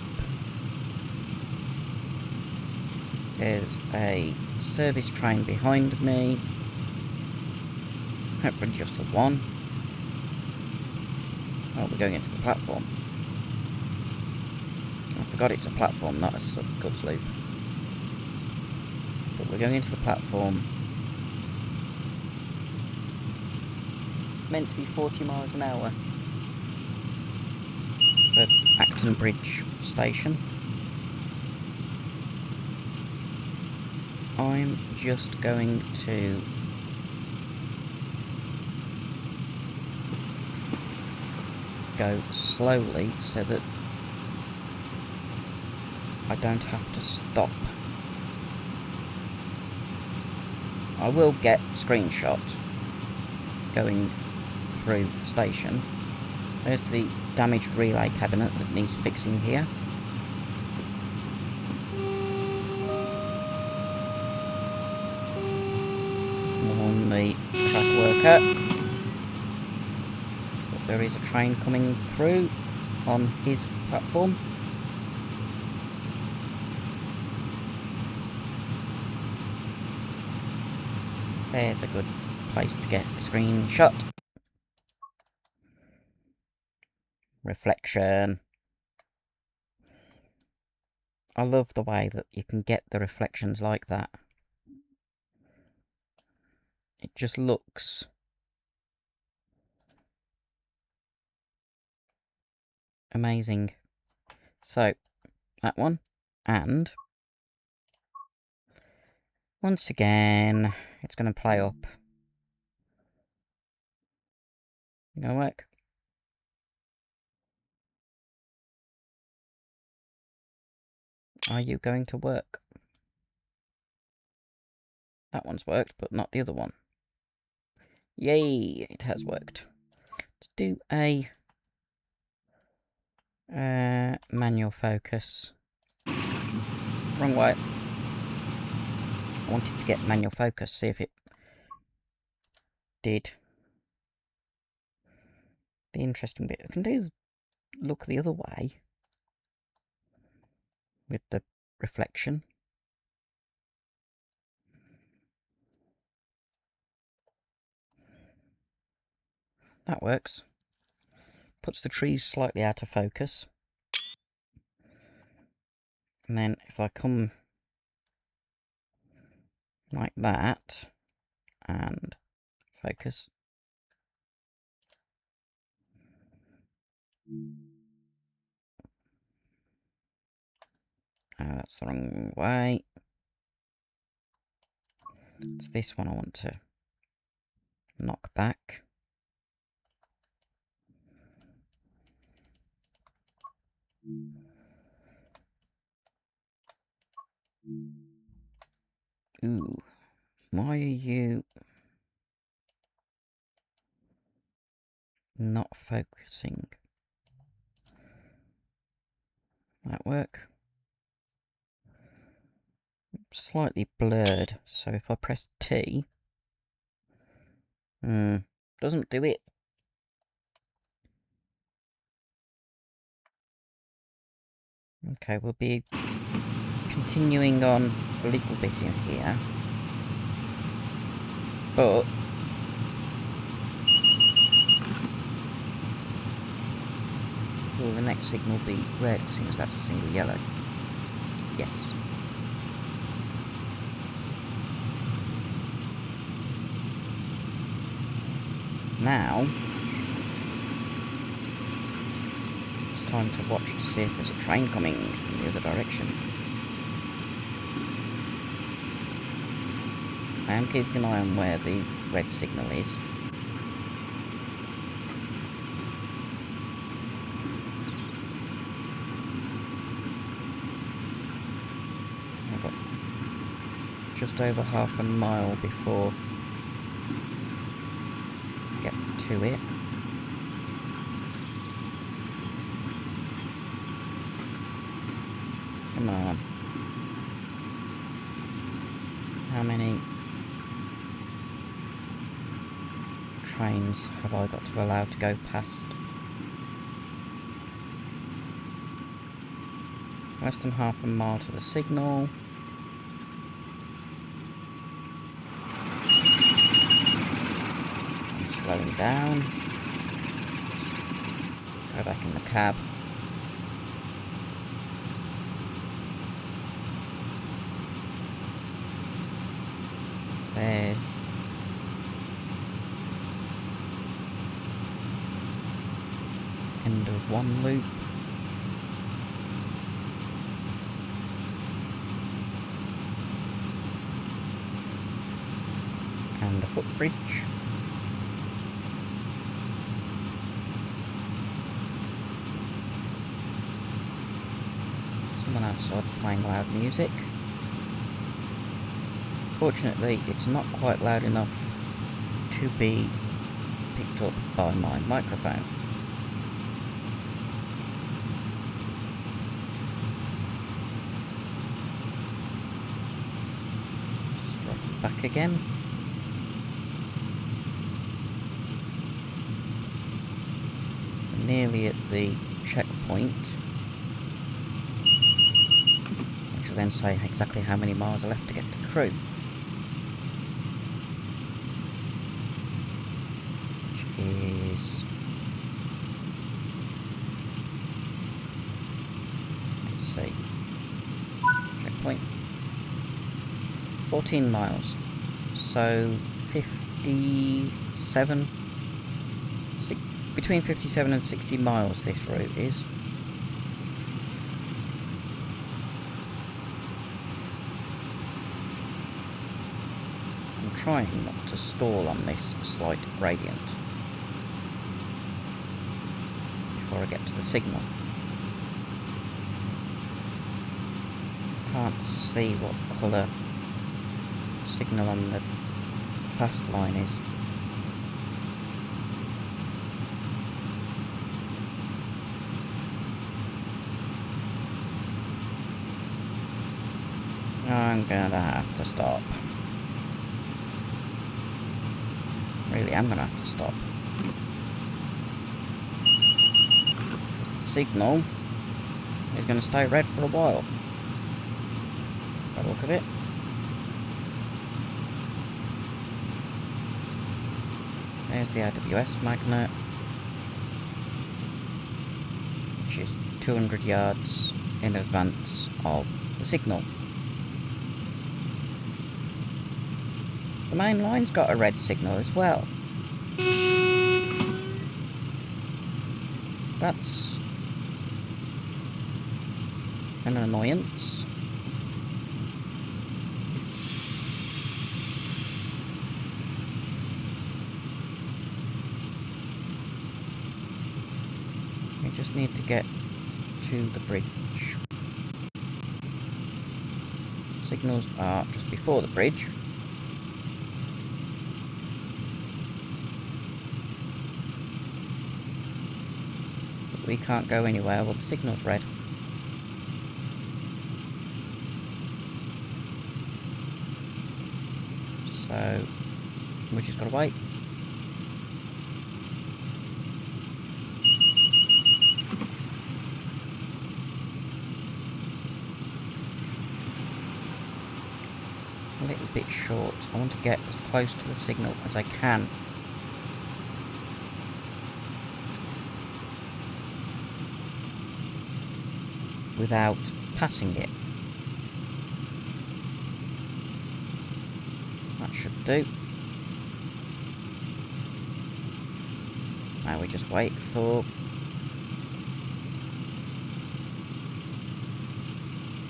There's a service train behind me. Hopefully just the one. Oh, we're going into the platform. I forgot it's a platform, not a goods loop. But we're going into the platform. It's meant to be 40 miles an hour. For Acton Bridge station. I'm just going to go slowly so that I don't have to stop. I will get a screenshot going through the station. There's the damaged relay cabinet that needs fixing here. On the track worker. But there is a train coming through on his platform. There's a good place to get a screenshot. Reflection. I love the way that you can get the reflections like that. It just looks amazing. So, that one. And once again, it's going to play up. Gonna work. Are you going to work? That one's worked, but not the other one. Yay, it has worked. Let's do a manual focus. Wrong way. I wanted to get manual focus, see if it did. The interesting bit. I can do look the other way with the reflection. That works. Puts the trees slightly out of focus. And then if I come like that and focus. That's the wrong way. It's this one I want to knock back. Ooh, why are you not focusing? That work? Slightly blurred, so if I press T, doesn't do it. Okay, we'll be continuing on a little bit in here, but will the next signal be red, seeing as that's a single yellow? Yes. Now, it's time to watch to see if there's a train coming in the other direction. I am keeping an eye on where the red signal is. just over half a mile before we get to it. Come on. How many trains have I got to allow to go past? Less than half a mile to the signal. I'm slowing down. Go back in the cab. There's end of one loop. And a footbridge. Someone outside's playing loud music. Fortunately, it's not quite loud enough to be picked up by my microphone. Slot back again. Nearly at the checkpoint, which will then say exactly how many miles are left to get to Crewe. Which is, let's see, checkpoint, 14 miles, so 57, between 57 and 60 miles this route is. I'm trying not to stall on this slight gradient before I get to the signal. Can't see what colour signal on the fast line is. I'm gonna have to stop. Really, I'm gonna have to stop. The signal is gonna stay red for a while. By the look of it. There's the AWS magnet, which is 200 yards in advance of the signal. The main line's got a red signal as well. That's an annoyance. We just need to get to the bridge. Signals are just before the bridge. We can't go anywhere, well the signal's red. So, we just gotta wait. A little bit short. I want to get as close to the signal as I can. Without passing it. That should do. Now we just wait for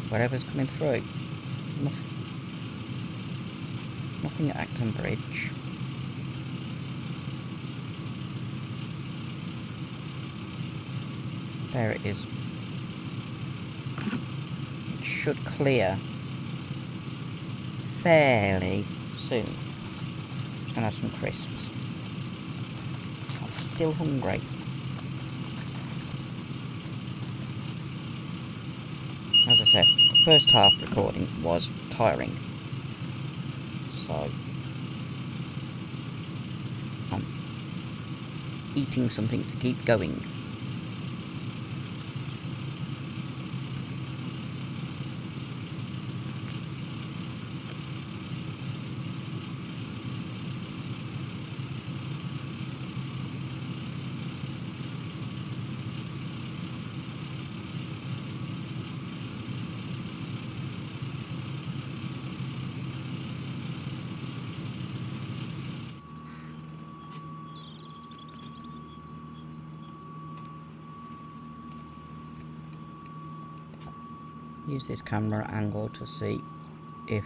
whatever's coming through. Nothing at Acton Bridge. There it is. Should clear fairly soon. Just gonna have some crisps. I'm still hungry. As I said, the first half recording was tiring. So I'm eating something to keep going. Use this camera angle to see if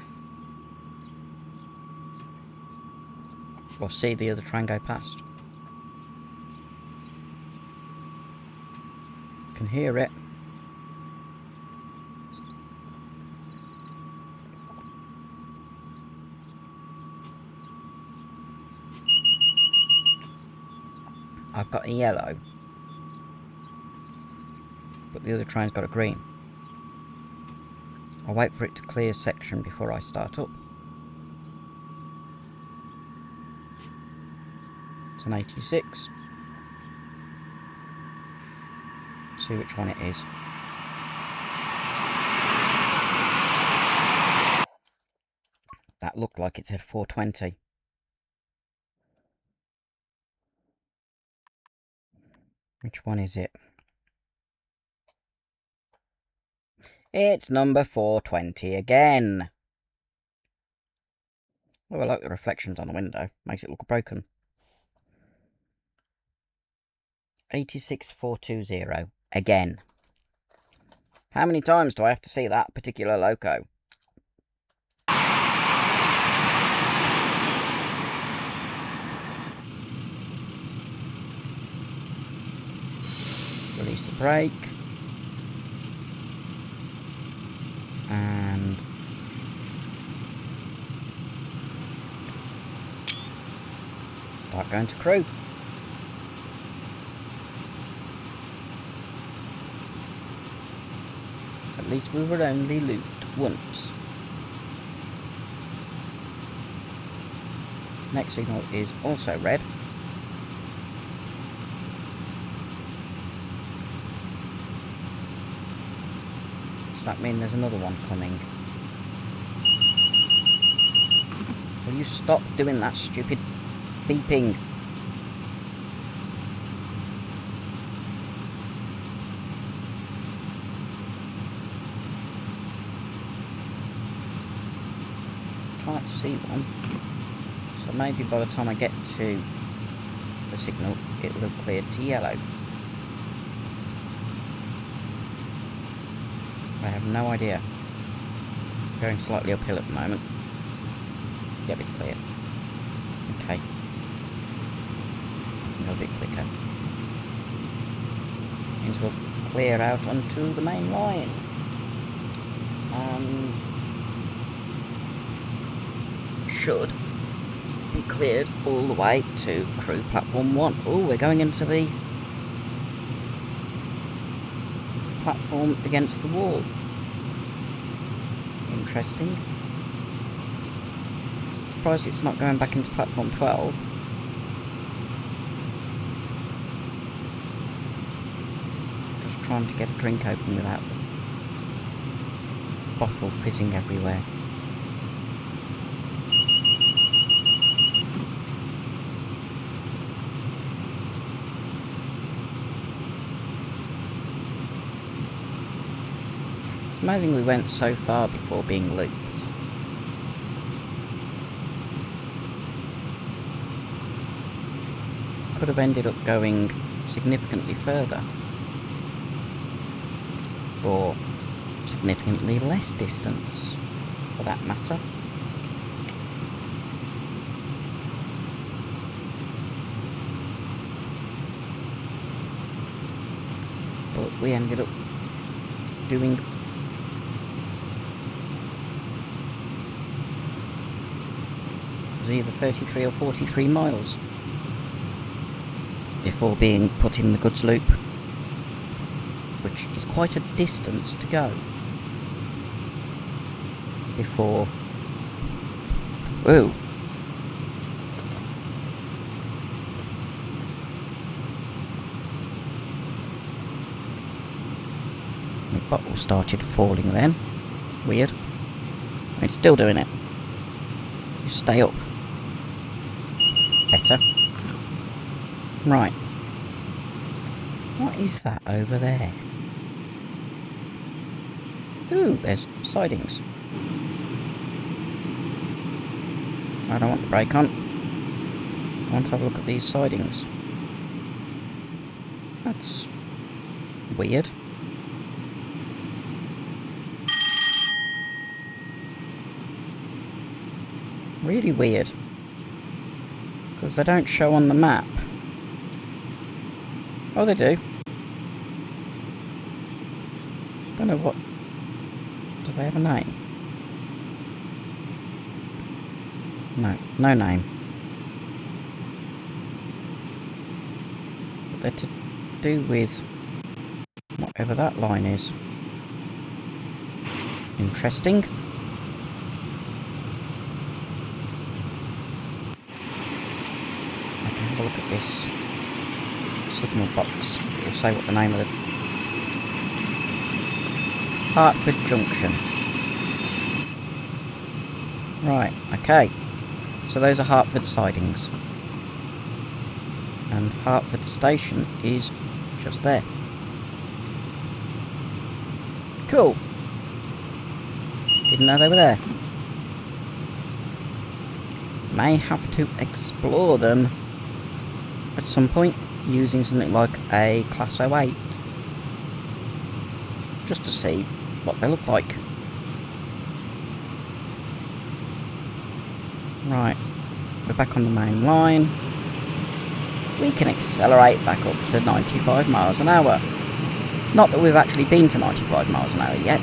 or see the other train go past. Can hear it. I've got a yellow, but the other train's got a green. I'll wait for it to clear section before I start up. It's an 86. See which one it is. That looked like it said 420. Which one is it? It's number 420 again. Oh, I like the reflections on the window. Makes it look broken. 86420 again. How many times do I have to see that particular loco? Release the brake. And start going to Crewe. At least we were only looped once. Next signal is also red. Does that mean there's another one coming? Will you stop doing that stupid beeping? Can't see one. So maybe by the time I get to the signal, it will have cleared to yellow. I have no idea. Going slightly uphill at the moment. Yep, it's clear. Okay. Go a bit quicker. Means we'll clear out onto the main line. And should be cleared all the way to Crewe platform 1. Oh, we're going into the platform against the wall. Interesting. Surprised it's not going back into platform 12. Just trying to get a drink open without the bottle fizzing everywhere. It's amazing we went so far before being looped. Could have ended up going significantly further. Or significantly less distance, for that matter. But we ended up doing was either 33 or 43 miles before being put in the goods loop, which is quite a distance to go before... Whoa! My bottle started falling then. Weird. It's still doing it. You stay up. Better. Right. What is that over there? Ooh, there's sidings. I don't want the brake on. I want to have a look at these sidings. That's weird. Really weird. Because they don't show on the map. Oh, they do. Don't know what... Do they have a name? No, no name. But they're to do with whatever that line is. Interesting. I can have a look at this signal box. It'll say what the name of the... Hertford Junction. Right, okay. So those are Hertford sidings. And Hertford Station is just there. Cool. Didn't know they were there. May have to explore them at some point using something like a Class 08. Just to see what they look like. Right, we're back on the main line. We can accelerate back up to 95 miles an hour. Not that we've actually been to 95 miles an hour yet.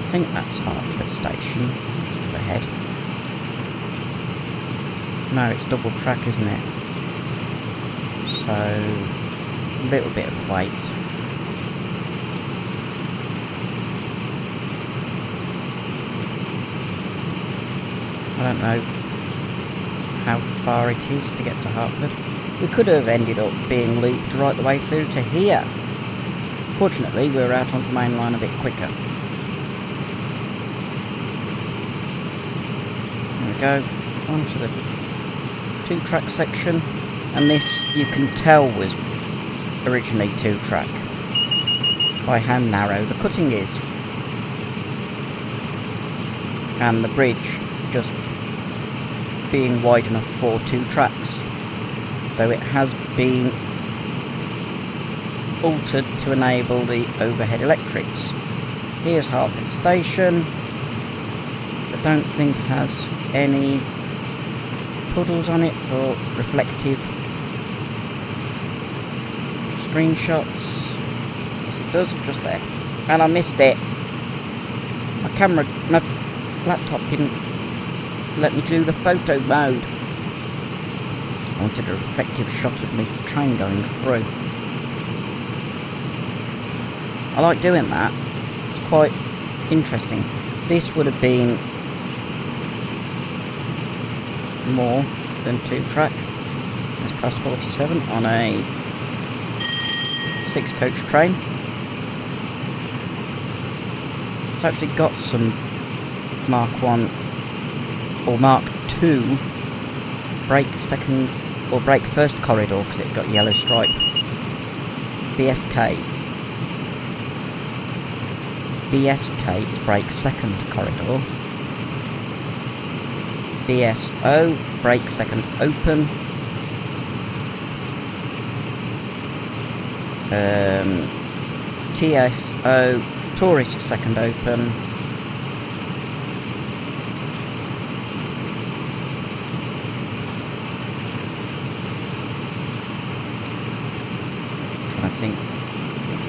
I think that's Hertford Station, just up ahead. No, it's double track, isn't it? So... a little bit of wait. I don't know how far it is to get to Hertford. We could have ended up being looped right the way through to here. Fortunately, we were out on the main line a bit quicker. There we go, onto the 2-track section. And this, you can tell, was originally 2-track by how narrow the cutting is, and the bridge just being wide enough for 2 tracks, though it has been altered to enable the overhead electrics. Here's Hertford Station. I don't think has any puddles on it for reflective screenshots. Yes, it does, just there. And I missed it. My laptop didn't let me do the photo mode. I wanted a reflective shot of me train going through. I like doing that. It's quite interesting. This would have been more than 2-track. There's class 47 on a 6-coach train. It's actually got some Mark 1 or Mark 2 brake second or brake first corridor because it got yellow stripe. BFK. BSK is brake second corridor. BSO, brake second open. TSO, tourist second open.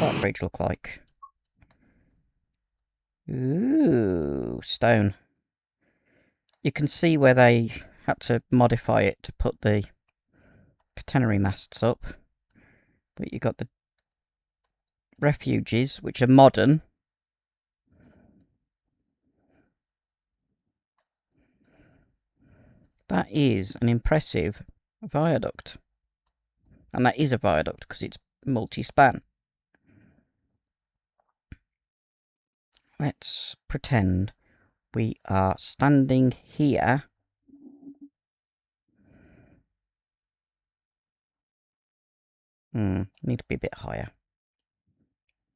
that bridge look like? Ooh, stone. You can see where they had to modify it to put the catenary masts up. But you got the refuges, which are modern. That is an impressive viaduct. And that is a viaduct because it's multi-span. Let's pretend we are standing here. Need to be a bit higher.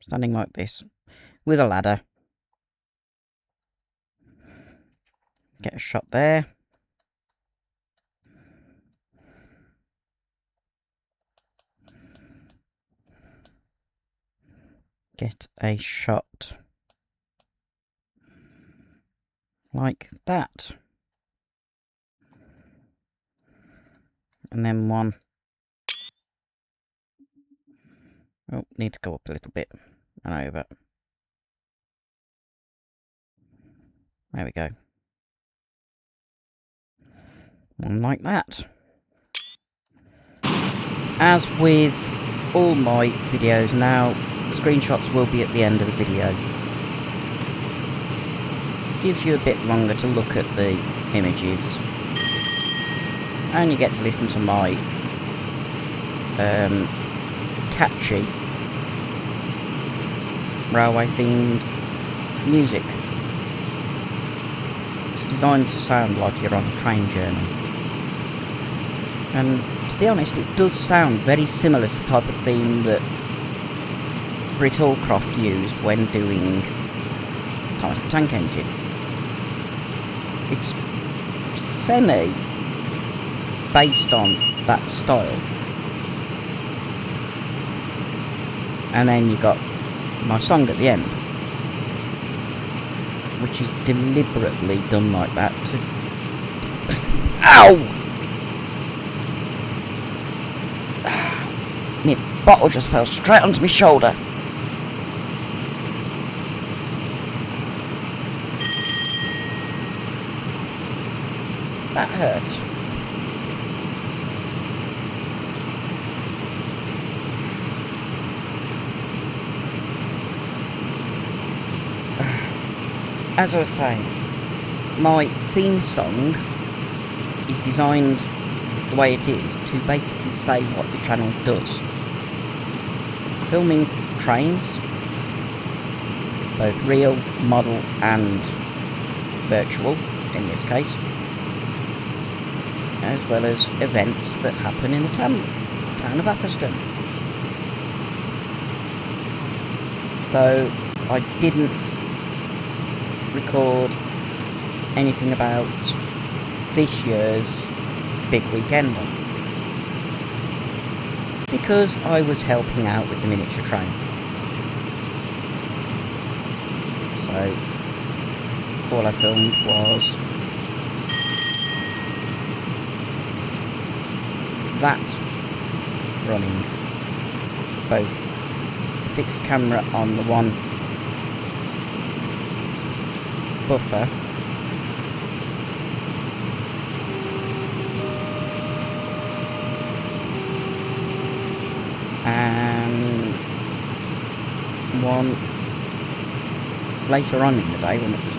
Standing like this, with a ladder. Get a shot there. Get a shot like that. And then one. Oh, need to go up a little bit and over. There we go. One like that. As with all my videos now, the screenshots will be at the end of the video. Gives you a bit longer to look at the images. And you get to listen to my catchy railway themed music. It's designed to sound like you're on a train journey. And to be honest, it does sound very similar to the type of theme that Britt Allcroft used when doing Thomas the Tank Engine. It's semi based on that style. And then you got my song at the end, which is deliberately done like that to... Ow! My bottle just fell straight onto my shoulder. That hurts. As I was saying, my theme song is designed the way it is to basically say what the channel does. Filming trains, both real, model and virtual in this case, as well as events that happen in the town of Atherstone. Though I didn't record anything about this year's big weekend one, because I was helping out with the miniature train. So all I filmed was that running, both fixed camera on the one buffer and one later on in the day when it was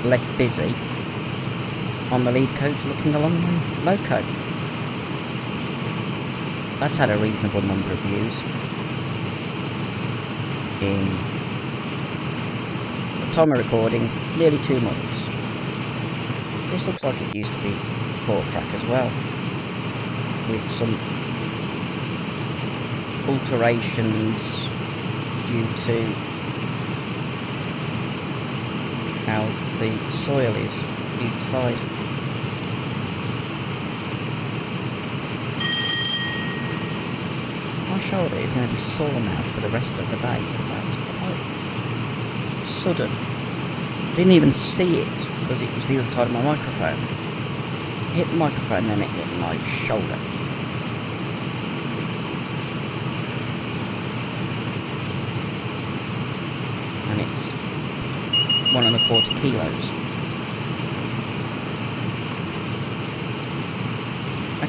less busy on the lead coach looking along the loco. That's had a reasonable number of views in time of recording, nearly 2 months. This looks like it used to be 4-track as well, with some alterations due to how the soil is each side. My shoulder is going to be sore now for the rest of the day because that was quite sudden. Didn't even see it because it was the other side of my microphone. It hit the microphone, then it hit my shoulder. 1¼ kilos.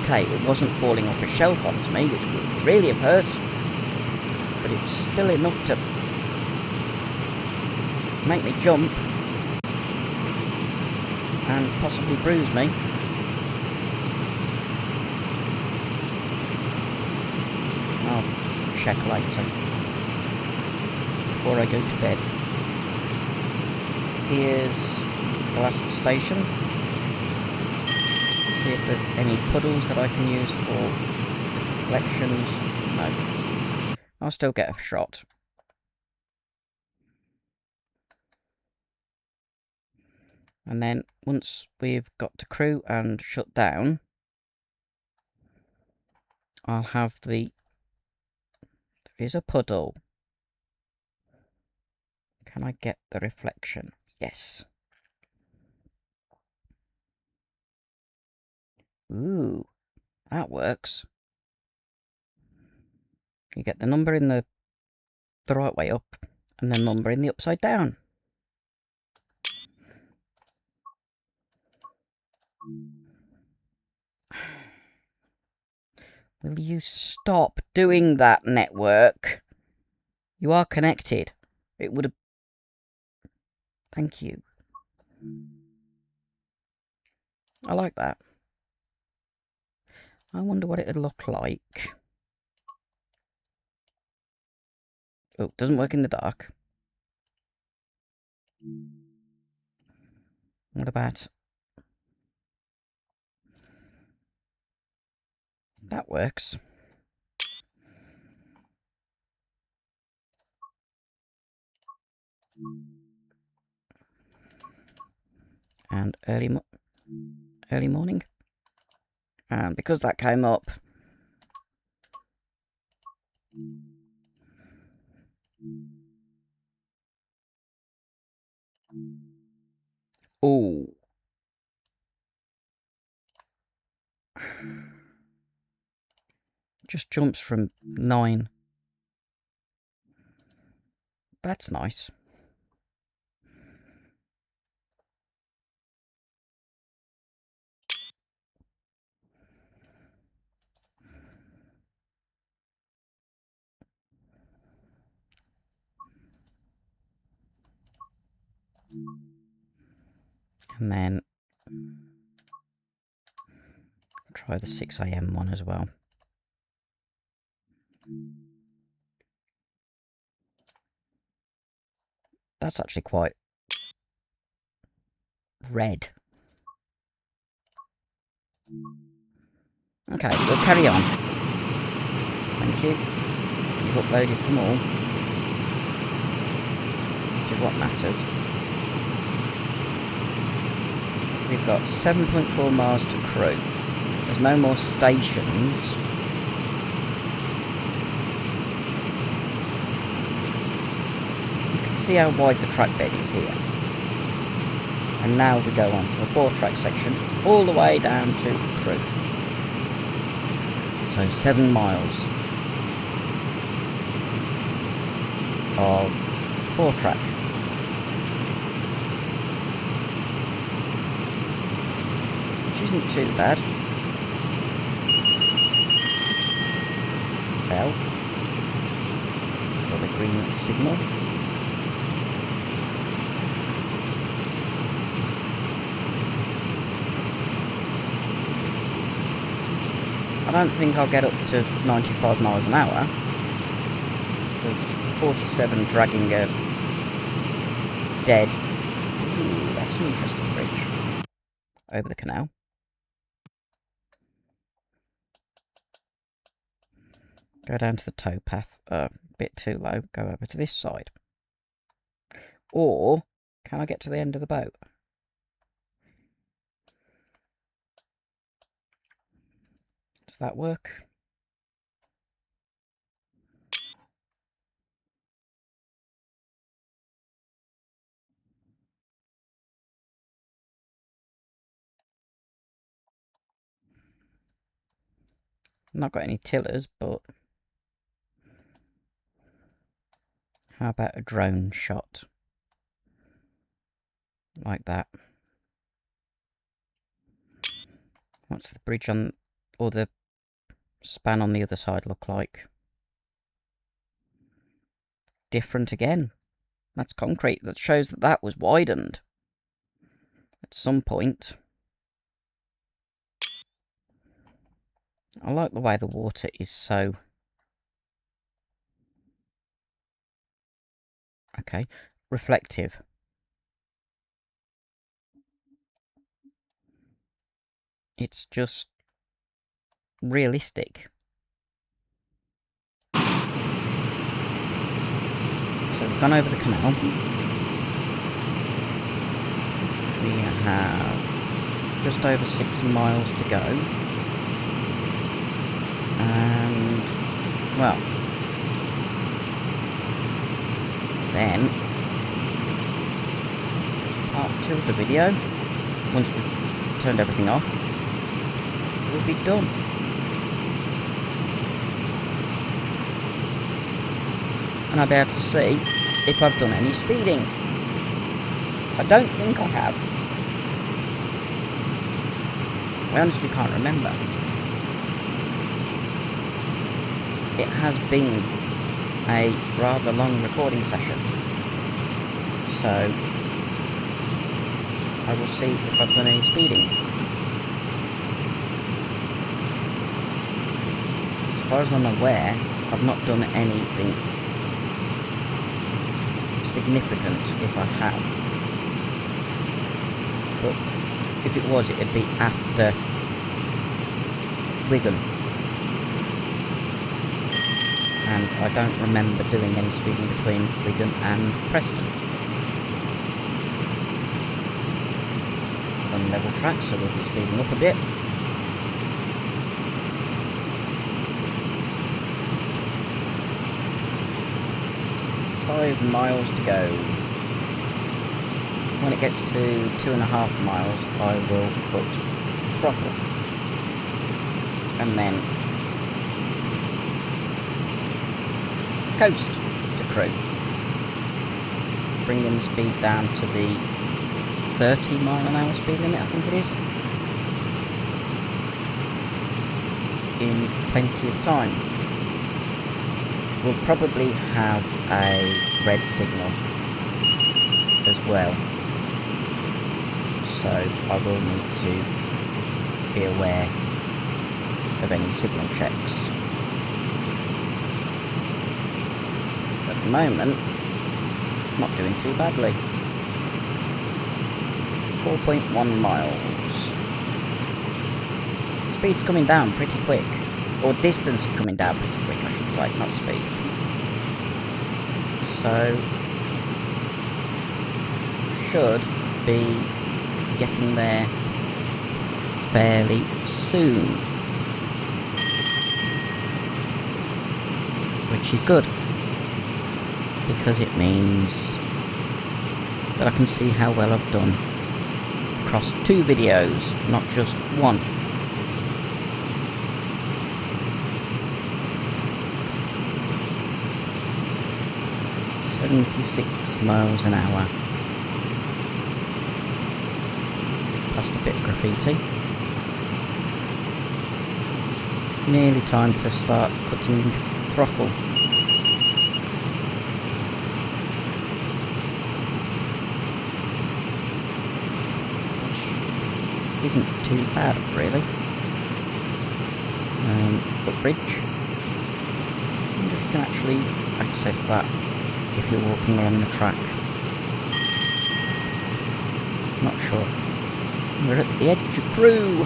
Okay, it wasn't falling off a shelf onto me, which would really have hurt, but it was still enough to make me jump and possibly bruise me. I'll check later before I go to bed. Here's the last station. See if there's any puddles that I can use for collections. No. I'll still get a shot. And then once we've got to Crewe and shut down, I'll have the... There is a puddle. Can I get the reflection? Yes. Ooh, that works. You get the number in the right way up, and the number in the upside down. Will you stop doing that, network? You are connected. It would have... Thank you. I like that. I wonder what it'd look like. Oh, it doesn't work in the dark. What about... That works. And early morning. And because that came up... Oh. Just jumps from 9. That's nice. And then try the 6 AM one as well. That's actually quite red. Okay, we'll carry on. Thank you. You've uploaded them all, which is what matters. We've got 7.4 miles to Crewe. There's no more stations. You can see how wide the track bed is here. And now we go on to the 4-track section, all the way down to Crewe. So 7 miles of 4-track. Which isn't too bad. Bell. Got the green signal. I don't think I'll get up to 95 miles an hour. There's 47 dragging a dead... Ooh, that's an interesting bridge. Over the canal. Go down to the towpath. A bit too low. Go over to this side. Or, can I get to the end of the boat? Does that work? Not got any tillers, but... How about a drone shot? Like that. What's the bridge on, or the span on the other side look like? Different again. That's concrete. That shows that that was widened at some point. I like the way the water is so... Okay. Reflective. It's just realistic. So we've gone over the canal. We have just over 6 miles to go. And, well, then, part 2 of the video, once we've turned everything off, will be done. And I'll be able to see if I've done any speeding. I don't think I have. I honestly can't remember. It has been a rather long recording session, so I will see if I've done any speeding. As far as I'm aware, I've not done anything significant if I have. But if it was, it'd be after Wigan. And I don't remember doing any speeding between Wigan and Preston. On level track, so we'll be speeding up a bit. Five miles to go. When it gets to 2.5 miles, I will put throttle. And then coast to Crewe. Bringing the speed down to the 30-mile-an-hour speed limit, I think it is. In plenty of time. We'll probably have a red signal as well. So I will need to be aware of any signal checks. At the moment, not doing too badly. 4.1 miles. Speed's coming down pretty quick. Or distance is coming down pretty quick, I should say, not speed. So, should be getting there fairly soon. Which is good. Because it means that I can see how well I've done across 2 videos, not just one. .76 miles an hour. Past a bit of graffiti. Nearly time to start cutting throttle. Which isn't too bad, really. Footbridge. I wonder if you can actually access that if you're walking along the track. Not sure. We're at the edge of Crewe.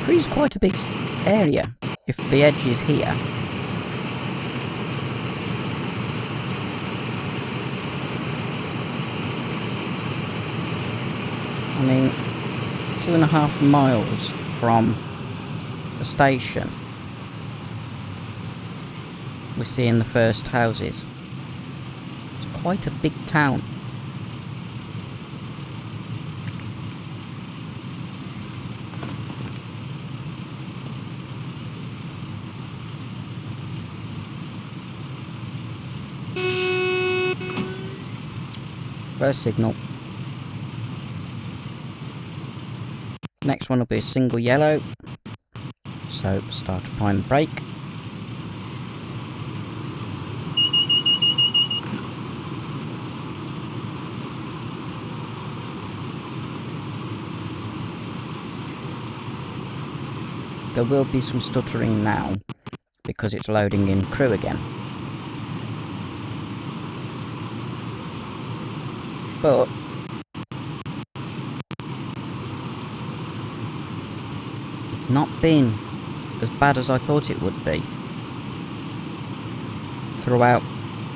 Crewe's quite a big area, if the edge is here. I mean, 2.5 miles from the station, we're seeing the first houses. It's quite a big town. First signal. Next one will be a single yellow. So start applying the brake. There will be some stuttering now because it's loading in Crewe again. But it's not been as bad as I thought it would be throughout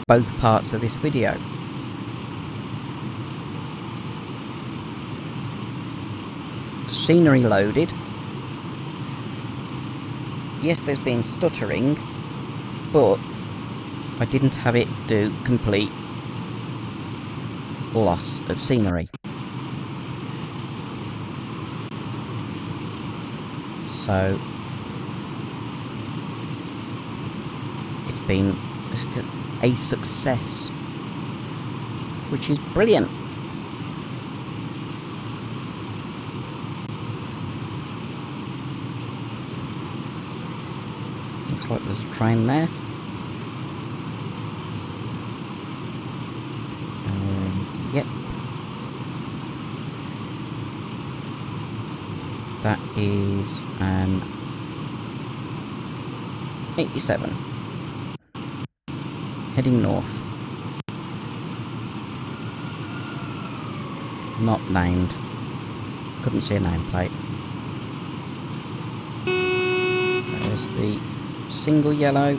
both parts of this video. Scenery loaded. Yes, there's been stuttering, but I didn't have it do complete loss of scenery. So it's been a success, which is brilliant. Looks like there's a train there. Yep. That is an 87. Heading north. Not named. Couldn't see a nameplate. There's the single yellow.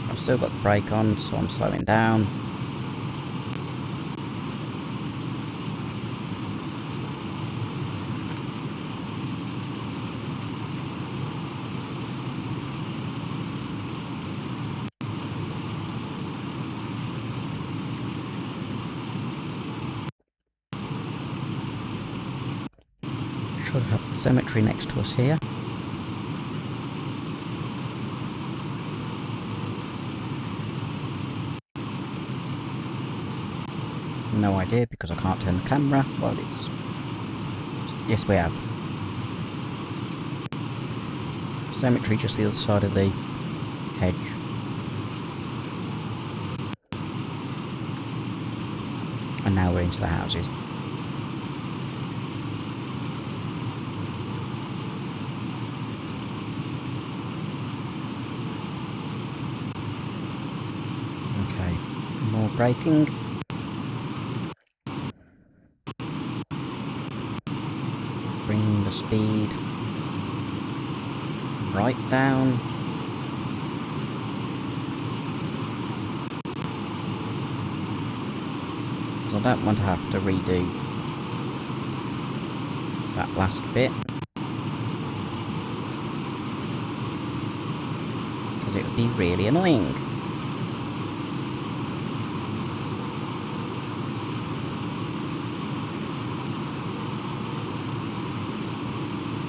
I've still got the brake on, so I'm slowing down. Should have the cemetery next to us here. No idea because I can't turn the camera. Well, it's... Yes, we have. Cemetery just the other side of the hedge. And now we're into the houses. Okay, more braking. Bring the speed right down. I don't want to have to redo that last bit, because it would be really annoying.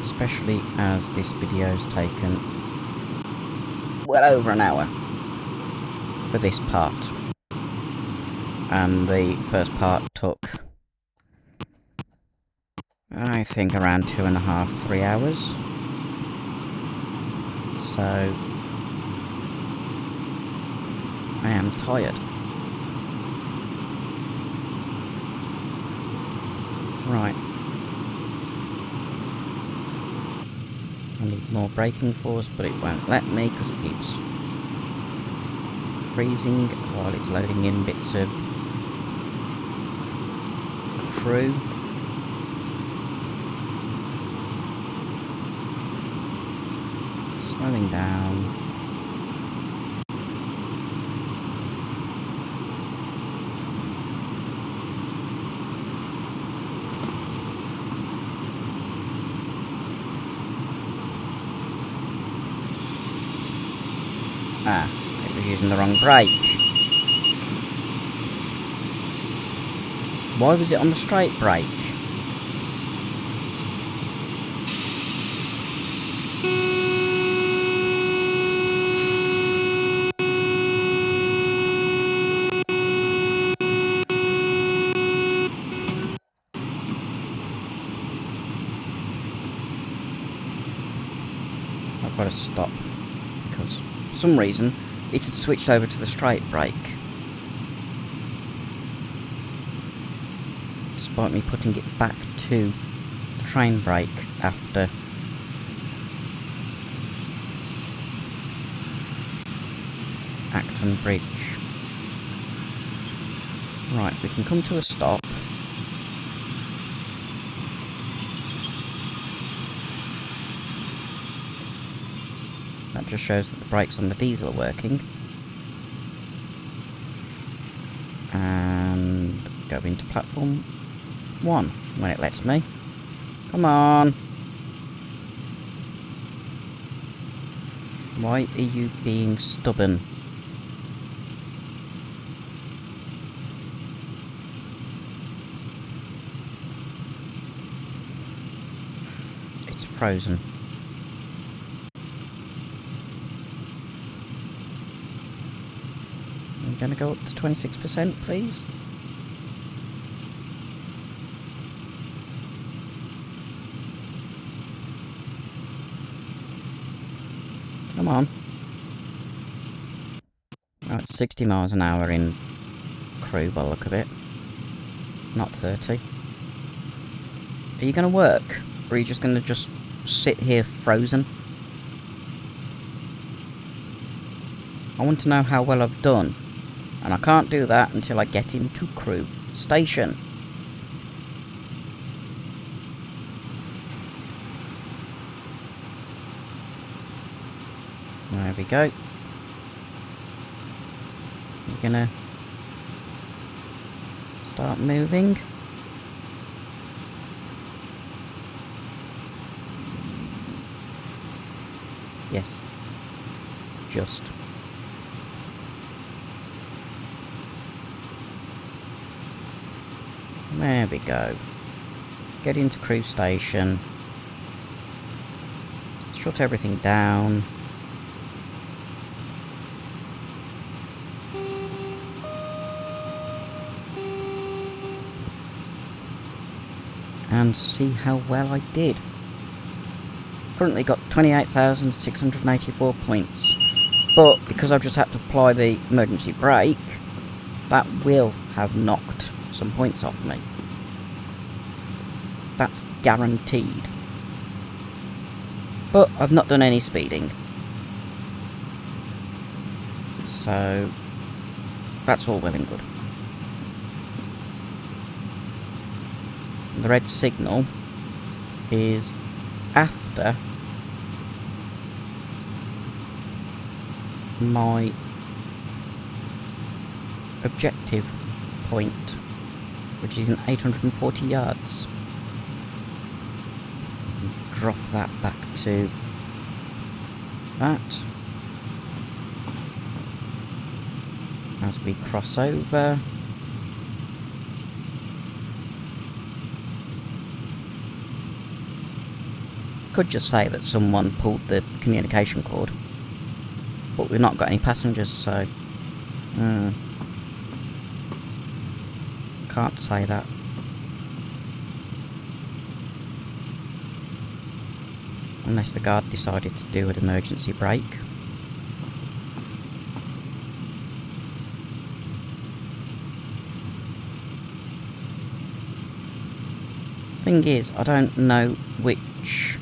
Especially as this video's taken well over an hour for this part. And the first part took, I think, around 2.5 to 3 hours. So I am tired. Right. I need more braking force, but it won't let me because it keeps freezing while it's loading in bits of Crewe. Slowing down. Ah, it was using the wrong brake. Why was it on the straight brake? got to stop because for some reason it had switched over to the straight brake. Despite me putting it back to the train brake after Acton Bridge. Right, we can come to a stop. That just shows that the brakes on the diesel are working. And go into platform 1 when it lets me. Come on! Why are you being stubborn? It's frozen. I'm gonna go up to 26%, please. Come on. Oh, it's 60 miles an hour in Crewe by the look of it. Not 30. Are you going to work? Or are you just going to just sit here frozen? I want to know how well I've done. And I can't do that until I get into Crewe Station. There we go. We're gonna start moving. Yes. Just. There we go. Get into Crewe Station. Shut everything down. And see how well I did. Currently got 28,684 points. But because I've just had to apply the emergency brake, that will have knocked some points off me. That's guaranteed. But I've not done any speeding. So that's all well and good. The red signal is after my objective point, which is in 840 yards. Drop that back to that as we cross over. Could just say that someone pulled the communication cord, but we've not got any passengers, so can't say that. Unless the guard decided to do an emergency brake. Thing is, I don't know which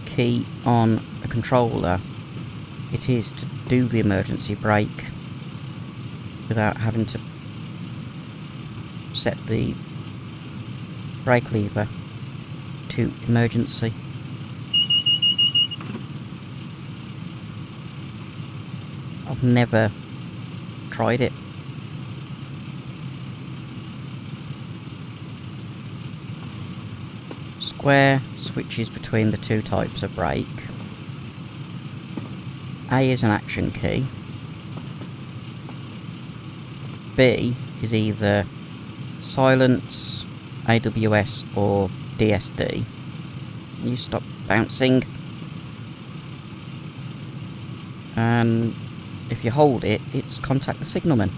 key on a controller it is to do the emergency brake without having to set the brake lever to emergency. I've never tried it. Square switches between the two types of brake. A is an action key. B is either silence, AWS or DSD. You stop bouncing. And if you hold it, it's contact the signalman.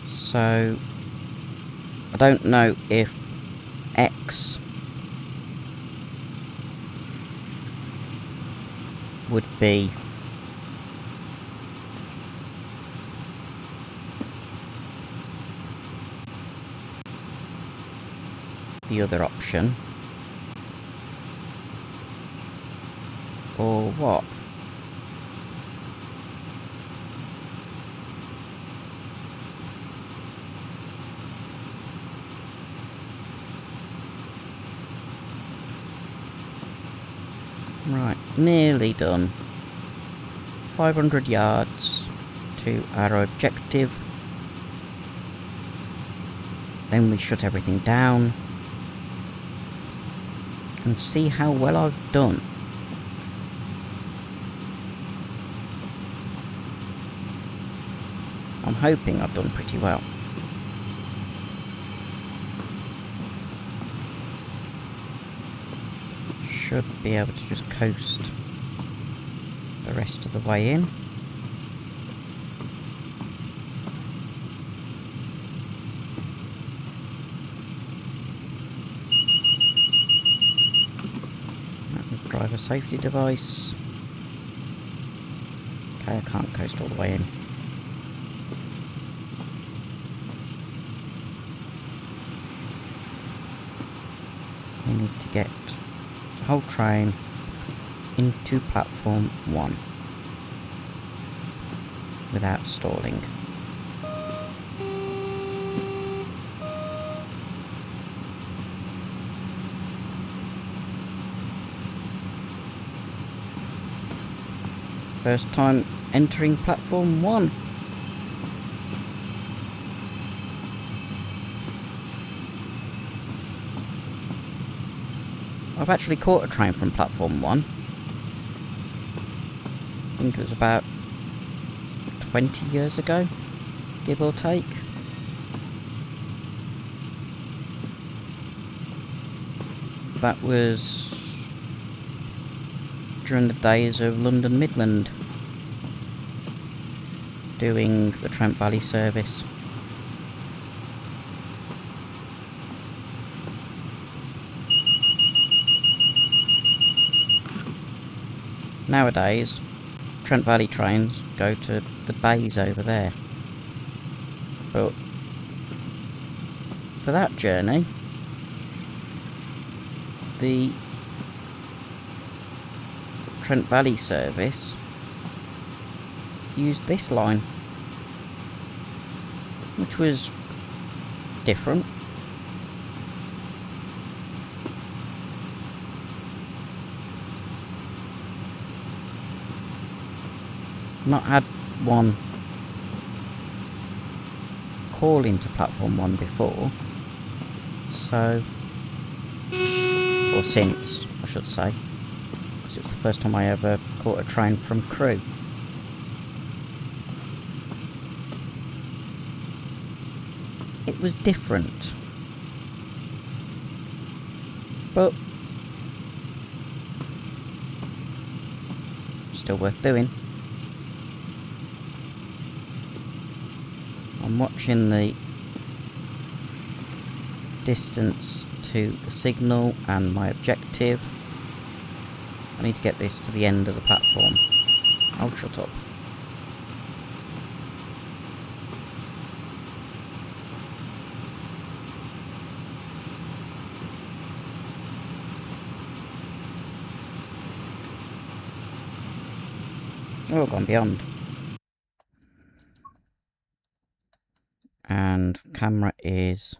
So I don't know if X would be the other option, or what. Right, nearly done. 500 yards to our objective. Then we shut everything down and see how well I've done. I'm hoping I've done pretty well. Should be able to just coast the rest of the way in. That was driver safety device. Okay, I can't coast all the way in. We need to get the whole train into platform 1 without stalling. First time entering platform 1. I've actually caught a train from platform 1. I think it was about 20 years ago, give or take. That was during the days of London Midland doing the Trent Valley service. Nowadays, Trent Valley trains go to the bays over there. But for that journey, the Trent Valley service used this line, which was different. Not had one call into platform 1 before, so, or since, I should say, because it was the first time I ever caught a train from Crewe. It was different, but still worth doing. I'm watching the distance to the signal and my objective. I need to get this to the end of the platform. Oh, shut up. Oh, gone beyond. And camera is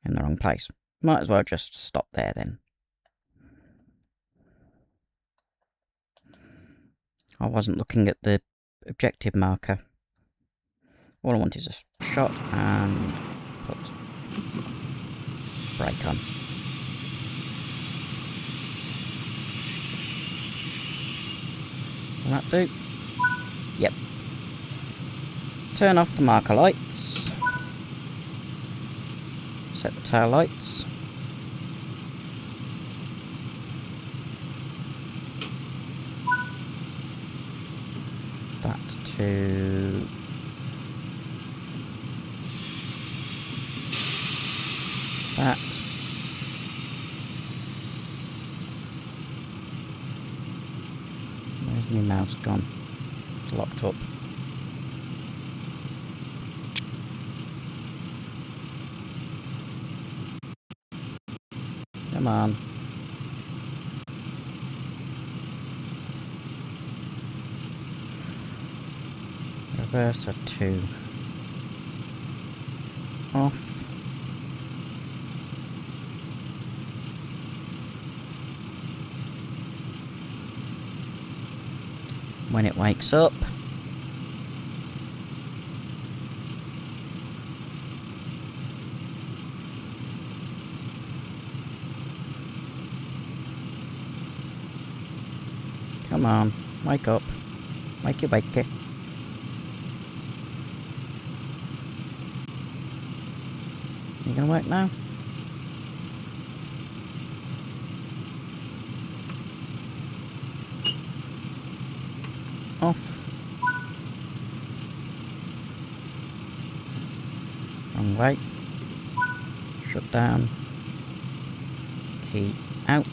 in the wrong place. Might as well just stop there then. I wasn't looking at the objective marker. All I want is a shot and put brake on. Will that do? Yep. Turn off the marker lights. Set the tail lights. That to that. Where's my mouse gone? It's locked up. Come on. Reverser 2. Off. When it wakes up. Come on, wake up. Wakey wakey. You gonna work now? Off. Wrong way. Shut down. Key out.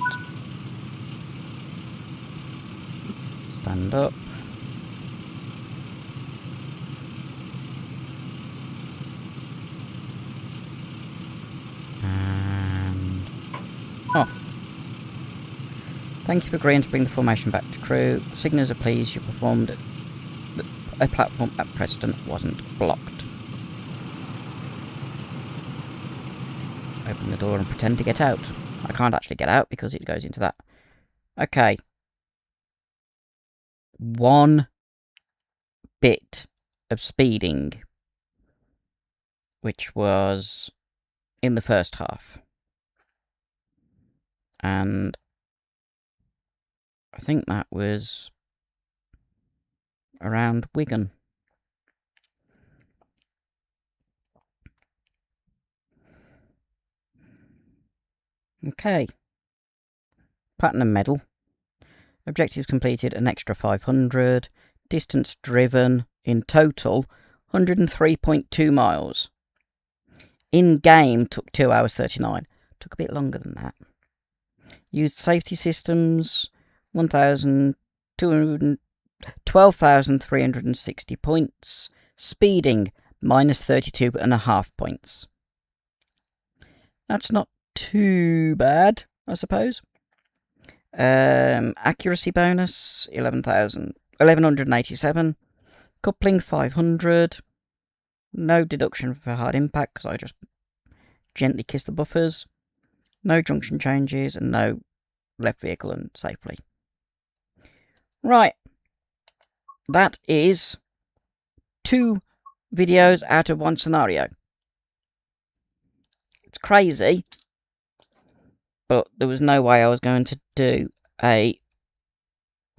Stand up. And off. Thank you for agreeing to bring the formation back to Crewe. Signals are pleased you performed a platform at Preston wasn't blocked. Open the door and pretend to get out. I can't actually get out because it goes into that. Okay. 1 bit of speeding, which was in the first half. And I think that was around Wigan. Okay. Platinum medal. Objectives completed an extra 500. Distance driven in total 103.2 miles. In game took 2 hours 39. Took a bit longer than that. Used safety systems 12,360 points. Speeding minus 32.5 points. That's not too bad, I suppose. Accuracy bonus 1187. Coupling 500. No deduction for hard impact because I just gently kissed the buffers. No junction changes and no left vehicle and safely. Right. That is 2 videos out of 1 scenario. It's crazy. But there was no way I was going to do a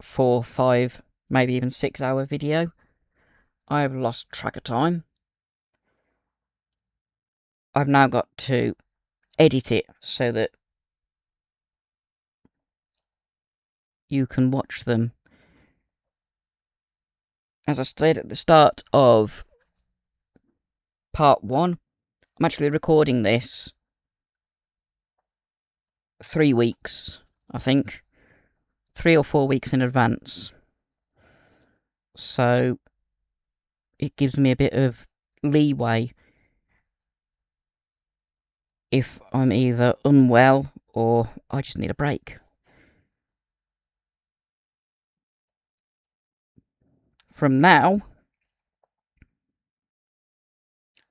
4, 5, maybe even 6 hour video. I've lost track of time. I've now got to edit it so that you can watch them. As I said at the start of part 1, I'm actually recording this 3 weeks, I think. 3 or 4 weeks in advance. So it gives me a bit of leeway if I'm either unwell or I just need a break. From now,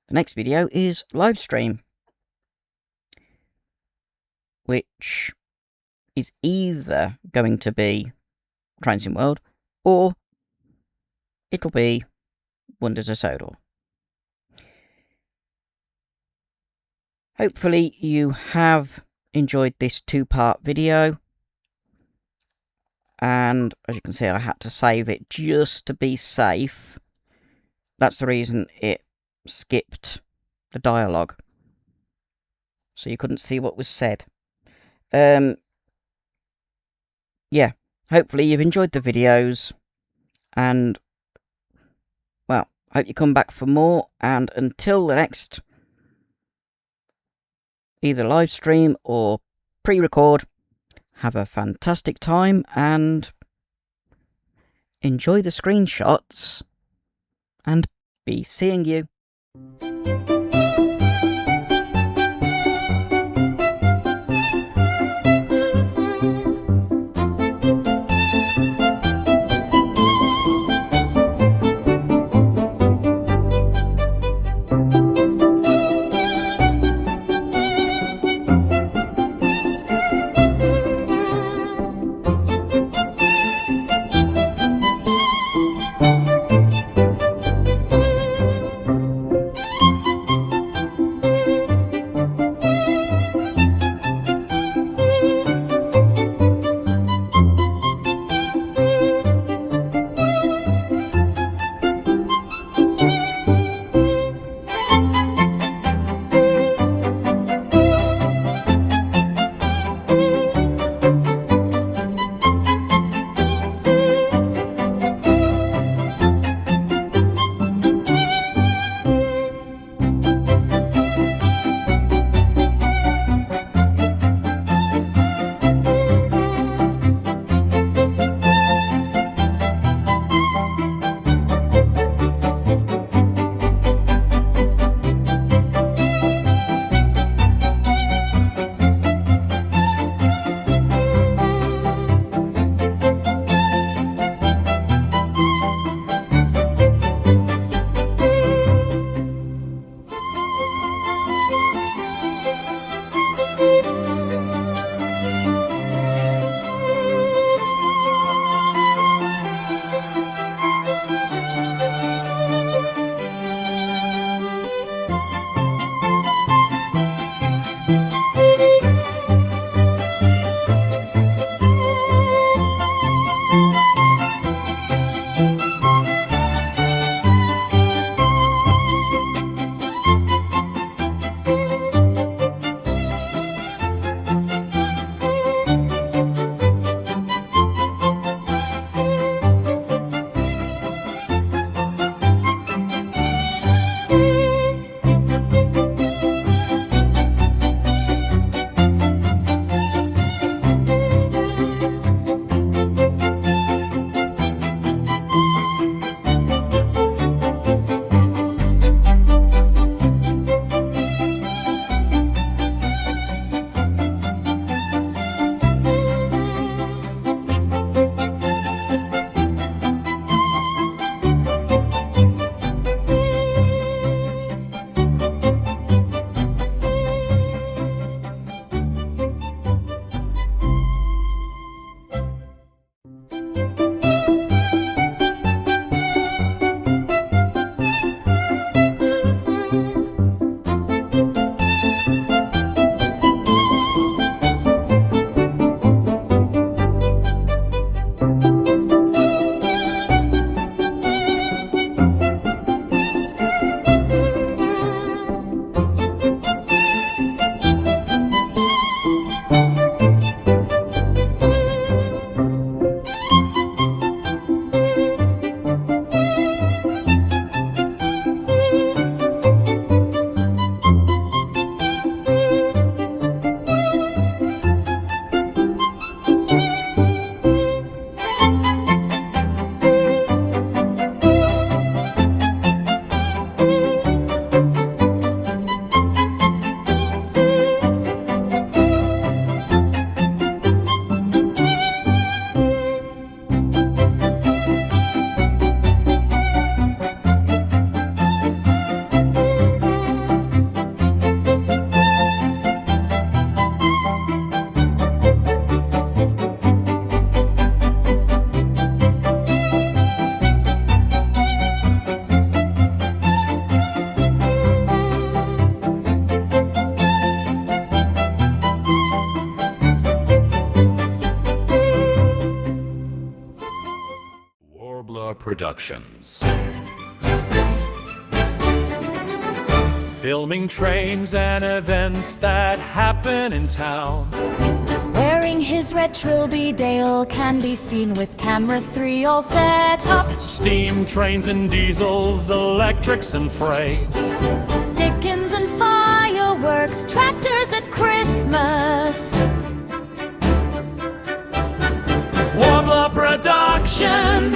the next video is live stream, which is either going to be Transient World or it'll be Wonders of Sodor. Hopefully you have enjoyed this 2-part video, and as you can see I had to save it just to be safe. That's the reason it skipped the dialogue, so you couldn't see what was said. Yeah, hopefully you've enjoyed the videos, and well, hope you come back for more, and until the next either live stream or pre-record. Have a fantastic time and enjoy the screenshots, and be seeing you. Productions. Filming trains and events that happen in town. Wearing his red trilby, Dale can be seen with cameras 3 all set up. Steam trains and diesels, electrics and freights. Dickens and fireworks, tractors at action.